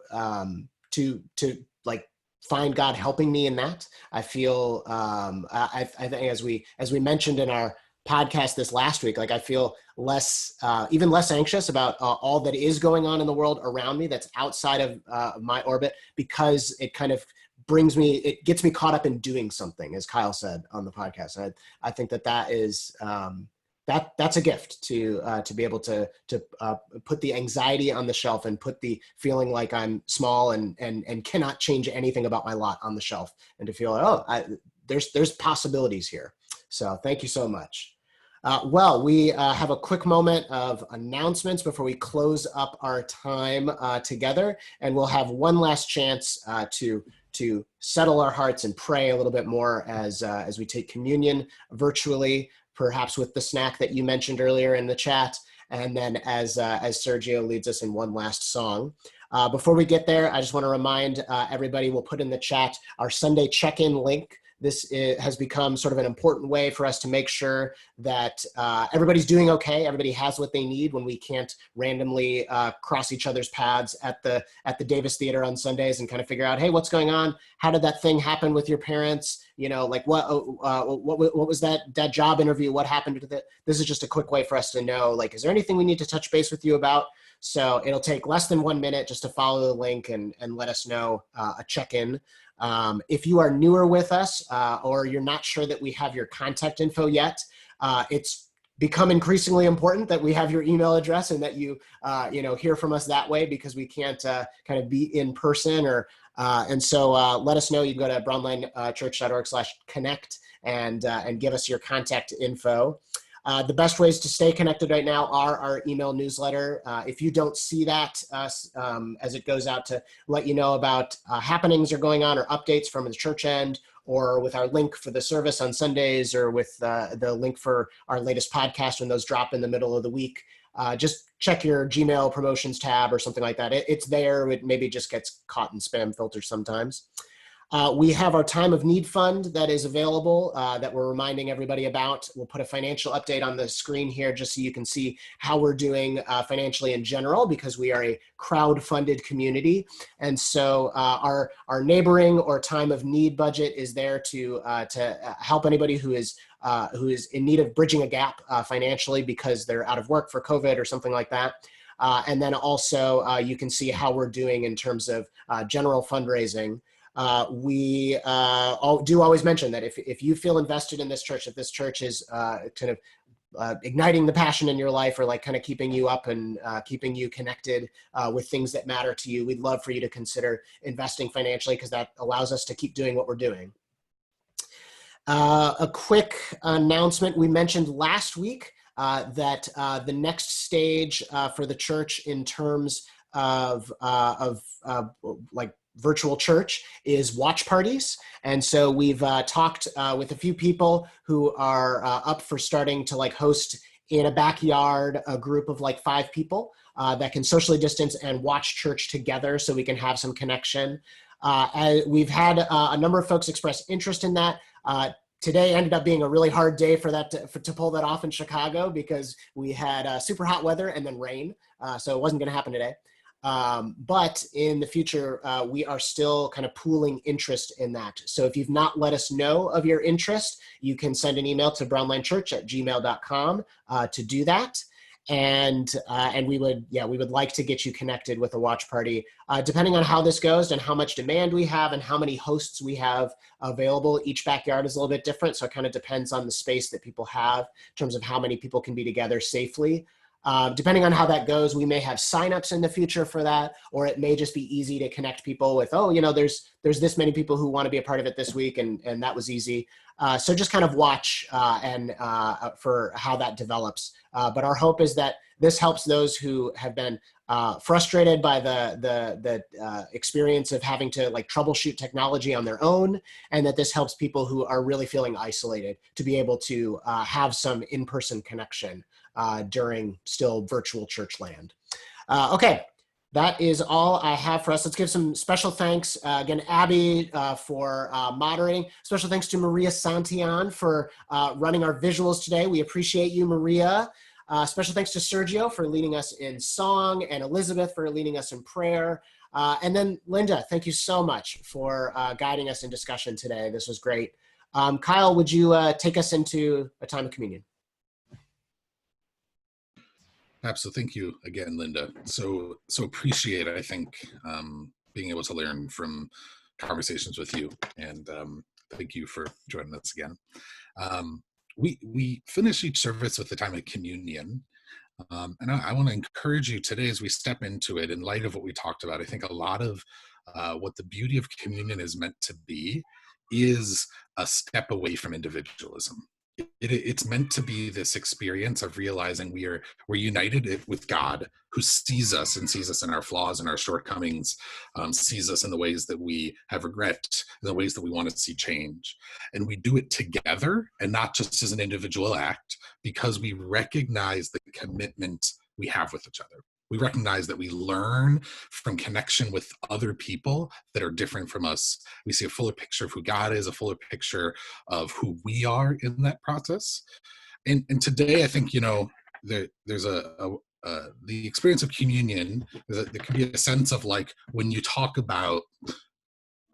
like find God helping me in that. I feel I think as we mentioned in our podcast this last week, like, I feel even less anxious about all that is going on in the world around me that's outside of my orbit, because it kind of it gets me caught up in doing something, as Kyle said on the podcast. And I think that is that's a gift to be able to put the anxiety on the shelf and put the feeling like I'm small and cannot change anything about my lot on the shelf, and to feel like, there's possibilities here. So thank you so much. Well, we have a quick moment of announcements before we close up our time together, and we'll have one last chance to settle our hearts and pray a little bit more as we take communion virtually, perhaps with the snack that you mentioned earlier in the chat, and then as Sergio leads us in one last song. Before we get there, I just want to remind everybody, we'll put in the chat our Sunday check-in link. This has become sort of an important way for us to make sure that everybody's doing okay. Everybody has what they need when we can't randomly cross each other's paths at the Davis Theater on Sundays and kind of figure out, hey, what's going on? How did that thing happen with your parents? Like what was that job interview? What happened with it? This is just a quick way for us to know, like, is there anything we need to touch base with you about? So it'll take less than 1 minute just to follow the link and let us know a check-in. If you are newer with us or you're not sure that we have your contact info yet, it's become increasingly important that we have your email address and that you hear from us that way, because we can't kind of be in person and so let us know. You can go to brownlinechurch.org/connect and give us your contact info. The best ways to stay connected right now are our email newsletter. If you don't see that as it goes out to let you know about happenings are going on or updates from the church end, or with our link for the service on Sundays, or with the link for our latest podcast when those drop in the middle of the week, just check your Gmail promotions tab or something like that. It's there. It maybe just gets caught in spam filters sometimes. We have our Time of Need Fund that is available that we're reminding everybody about. We'll put a financial update on the screen here just so you can see how we're doing financially in general, because we are a crowd-funded community. And so our neighboring or time of need budget is there to help anybody who is in need of bridging a gap financially because they're out of work for COVID or something like that. And then also you can see how we're doing in terms of general fundraising. We do always mention that if you feel invested in this church, if this church is kind of igniting the passion in your life, or like kind of keeping you up and keeping you connected with things that matter to you, we'd love for you to consider investing financially, because that allows us to keep doing what we're doing. A quick announcement. We mentioned last week that the next stage for the church in terms of like virtual church is watch parties. And so we've talked with a few people who are up for starting to like host in a backyard a group of like 5 people that can socially distance and watch church together, so we can have some connection. We've had a number of folks express interest in that. Today ended up being a really hard day for that to pull that off in Chicago, because we had super hot weather and then rain, so it wasn't going to happen today. But in the future, we are still kind of pooling interest in that. So if you've not let us know of your interest, you can send an email to brownlinechurch@gmail.com to do that. And we would like to get you connected with a watch party. Depending on how this goes and how much demand we have and how many hosts we have available, each backyard is a little bit different. So it kind of depends on the space that people have in terms of how many people can be together safely. Depending on how that goes, we may have signups in the future for that, or it may just be easy to connect people with, oh, there's this many people who want to be a part of it this week, and that was easy. So just kind of watch for how that develops. But our hope is that this helps those who have been frustrated by the experience of having to troubleshoot technology on their own, and that this helps people who are really feeling isolated to be able to have some in-person connection during still virtual church land. Okay, that is all I have for us. Let's give some special thanks. Again, Abby for moderating. Special thanks to Maria Santillan for running our visuals today. We appreciate you, Maria. Special thanks to Sergio for leading us in song, and Elizabeth for leading us in prayer. And then Linda, thank you so much for guiding us in discussion today. This was great. Kyle, would you take us into a time of communion? Absolutely. Thank you again, Linda. So appreciate, I think, being able to learn from conversations with you. And thank you for joining us again. We finish each service with the time of communion. And I want to encourage you today as we step into it, in light of what we talked about. I think a lot of what the beauty of communion is meant to be is a step away from individualism. It's meant to be this experience of realizing we're united with God, who sees us and sees us in our flaws and our shortcomings, sees us in the ways that we have regret, in the ways that we want to see change. And we do it together and not just as an individual act, because we recognize the commitment we have with each other. We recognize that we learn from connection with other people that are different from us. We see a fuller picture of who God is, a fuller picture of who we are in that process. And today, I think, there's the experience of communion. There can be a sense of when you talk about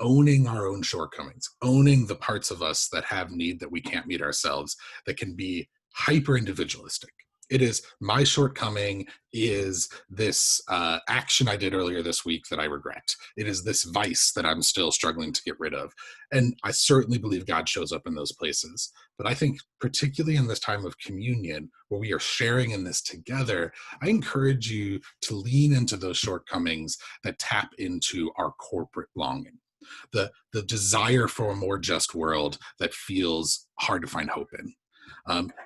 owning our own shortcomings, owning the parts of us that have need that we can't meet ourselves, that can be hyper individualistic. It is my shortcoming is this action I did earlier this week that I regret. It is this vice that I'm still struggling to get rid of. And I certainly believe God shows up in those places. But I think particularly in this time of communion, where we are sharing in this together, I encourage you to lean into those shortcomings that tap into our corporate longing. The desire for a more just world that feels hard to find hope in.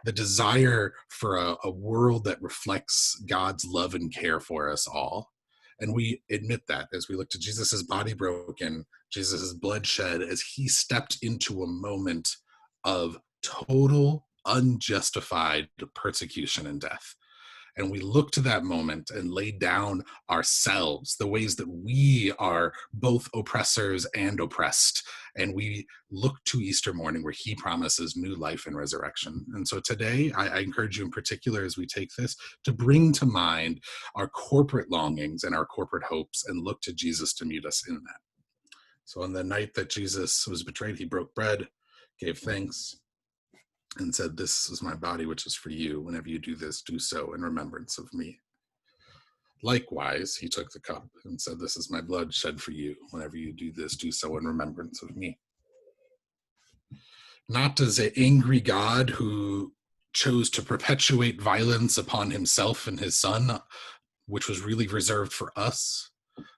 The desire for a world that reflects God's love and care for us all. And we admit that as we look to Jesus's body broken, Jesus's blood shed, as he stepped into a moment of total unjustified persecution and death. And we look to that moment and lay down ourselves, the ways that we are both oppressors and oppressed. And we look to Easter morning, where he promises new life and resurrection. And so today, I encourage you in particular, as we take this, to bring to mind our corporate longings and our corporate hopes, and look to Jesus to meet us in that. So on the night that Jesus was betrayed, he broke bread, gave thanks, and said, "This is my body, which is for you. Whenever you do this, do so in remembrance of me." Likewise, he took the cup and said, "This is my blood shed for you. Whenever you do this, do so in remembrance of me." Not as an angry God who chose to perpetuate violence upon himself and his son, which was really reserved for us,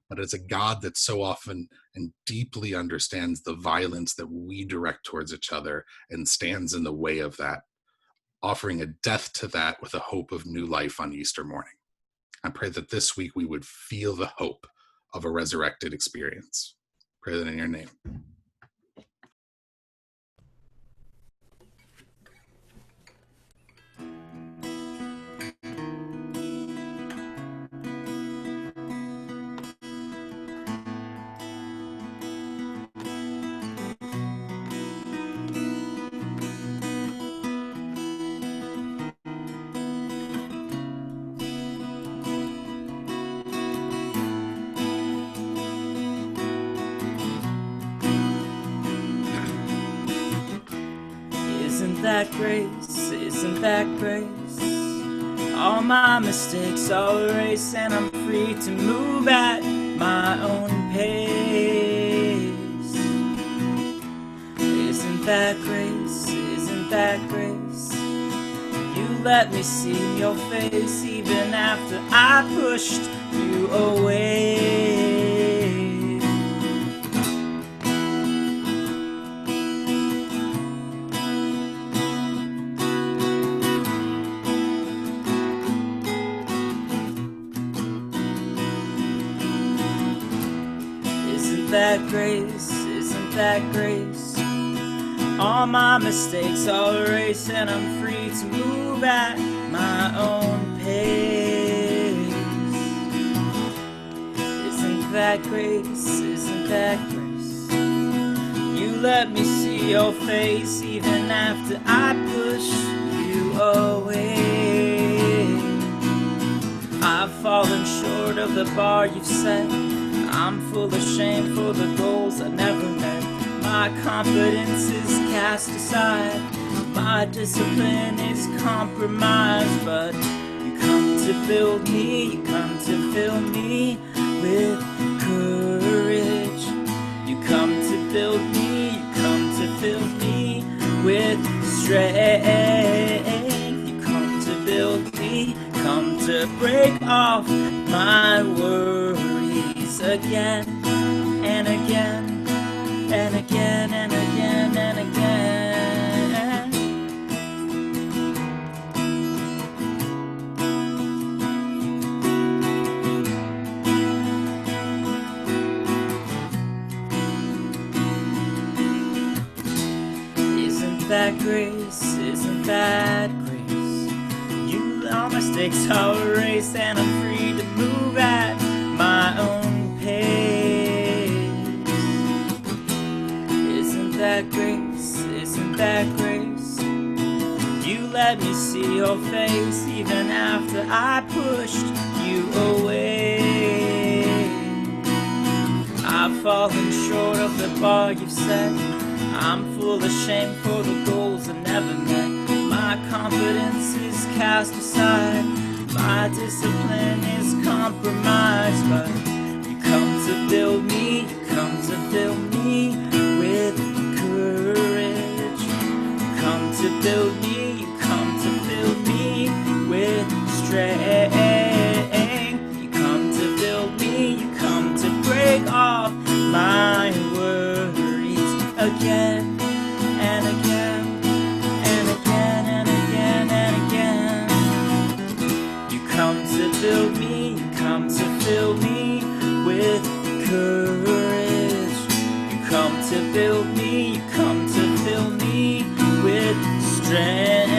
but as a God that so often and deeply understands the violence that we direct towards each other and stands in the way of that, offering a death to that with a hope of new life on Easter morning. I pray that this week we would feel the hope of a resurrected experience. Pray that in your name. that grace? Isn't that grace? All my mistakes I'll erase, and I'm free to move at my own pace. Isn't that grace? Isn't that grace? You let me see your face even after I pushed you away. Isn't that grace? Isn't that grace? All my mistakes I'll erase, and I'm free to move at my own pace. Isn't that grace? Isn't that grace? You let me see your face even after I push you away. I've fallen short of the bar you've set. I'm full of shame for the goals I never met. My confidence is cast aside, my discipline is compromised, but you come to build me, you come to fill me with courage. You come to build me, you come to fill me with strength. You come to build me, come to break off my worries again and again. And again, and again, and again. Isn't that grace? Isn't that grace? You, all mistakes I'll erase, and I'm free to move at my own pace. Isn't that grace? Isn't that grace? You let me see your face even after I pushed you away. I've fallen short of the bar you've set. I'm full of shame for the goals I never met. My confidence is cast aside, my discipline is compromised, but you come to build me, you come to fill me with courage. You come to build me, you come to fill me with strength. You come to build me, you come to break off my worries again and again and again and again and again. You come to build me, you come to fill me with courage. You come to build me, you come to fill me with strength.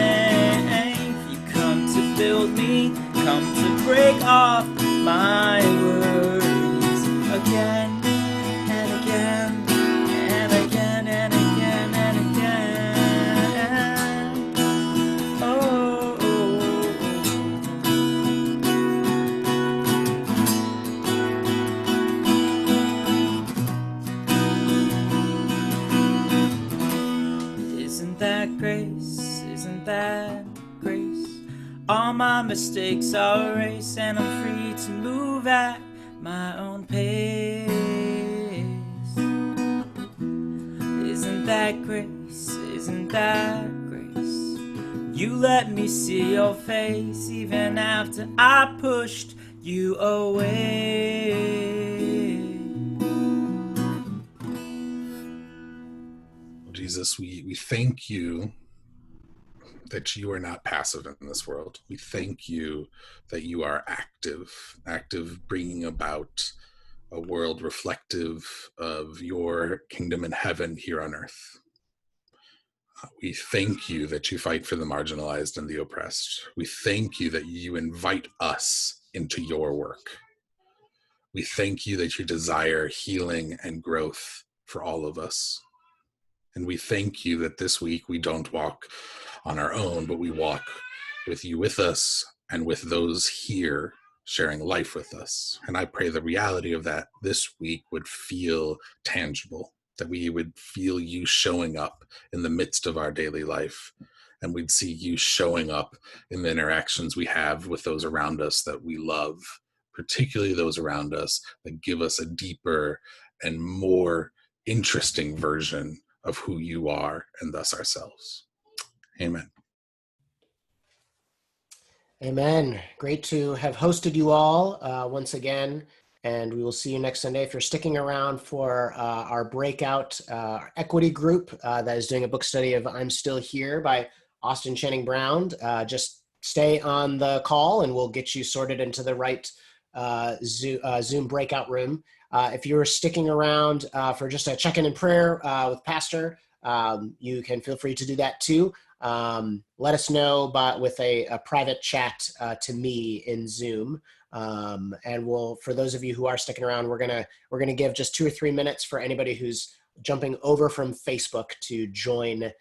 You come to build me, come to break off my worries again and again and again and again and again. Oh, isn't that grace? Isn't that grace? All my mistakes I'll erase, and I'm free to move at my own pace. Isn't that grace? Isn't that grace? You let me see your face even after I pushed you away. Jesus, we thank you that you are not passive in this world. We thank you that you are active, bringing about a world reflective of your kingdom in heaven here on earth. We thank you that you fight for the marginalized and the oppressed. We thank you that you invite us into your work. We thank you that you desire healing and growth for all of us. And we thank you that this week we don't walk on our own, but we walk with you with us and with those here sharing life with us. And I pray the reality of that this week would feel tangible, that we would feel you showing up in the midst of our daily life, and we'd see you showing up in the interactions we have with those around us that we love, particularly those around us that give us a deeper and more interesting version of who you are and thus ourselves. Amen. Amen. Great to have hosted you all once again, and we will see you next Sunday. If you're sticking around for our breakout equity group that is doing a book study of I'm Still Here by Austin Channing Brown, just stay on the call and we'll get you sorted into the right Zoom breakout room. If you're sticking around for just a check-in and prayer with Pastor, you can feel free to do that too. Let us know with a private chat to me in Zoom. And for those of you who are sticking around, we're gonna give just 2 or 3 minutes for anybody who's jumping over from Facebook to join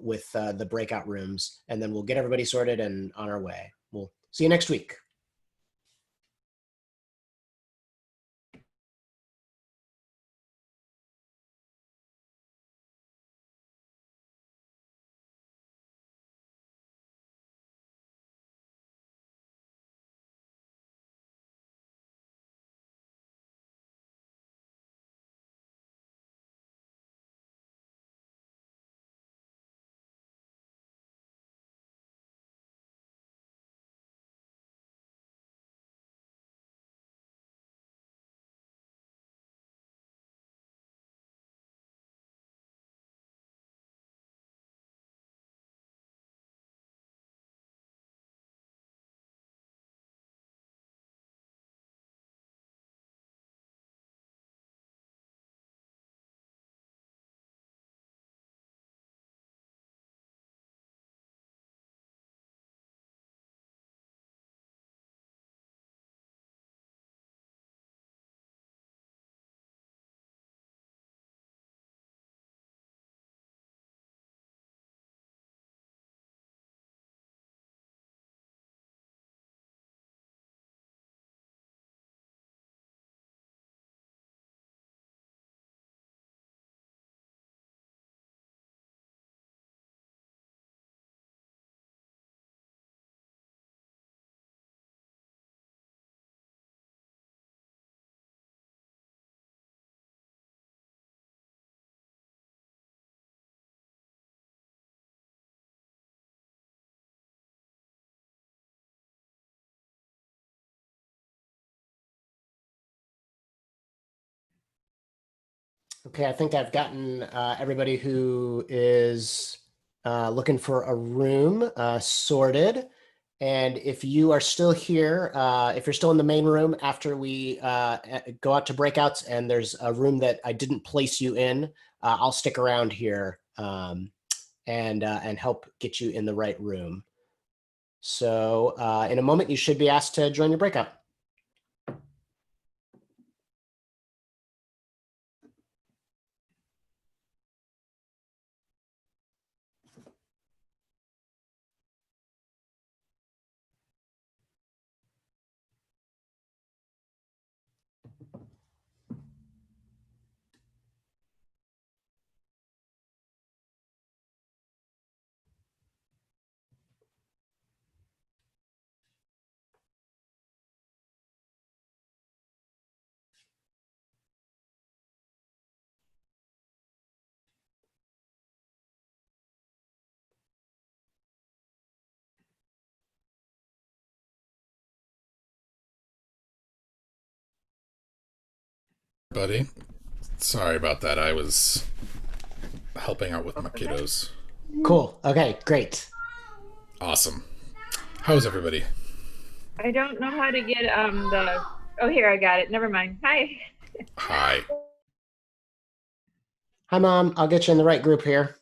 with the breakout rooms, and then we'll get everybody sorted and on our way. We'll see you next week. Okay, I think I've gotten everybody who is looking for a room sorted. And if you are still here, if you're still in the main room after we go out to breakouts and there's a room that I didn't place you in, I'll stick around here and help get you in the right room. So in a moment, you should be asked to join your breakout. Buddy, sorry about that. I was helping out with my kiddos. Cool. Okay, great. Awesome. How's everybody? I don't know how to get the. Oh, here I got it. Never mind. Hi. Hi. Hi, Mom. I'll get you in the right group here.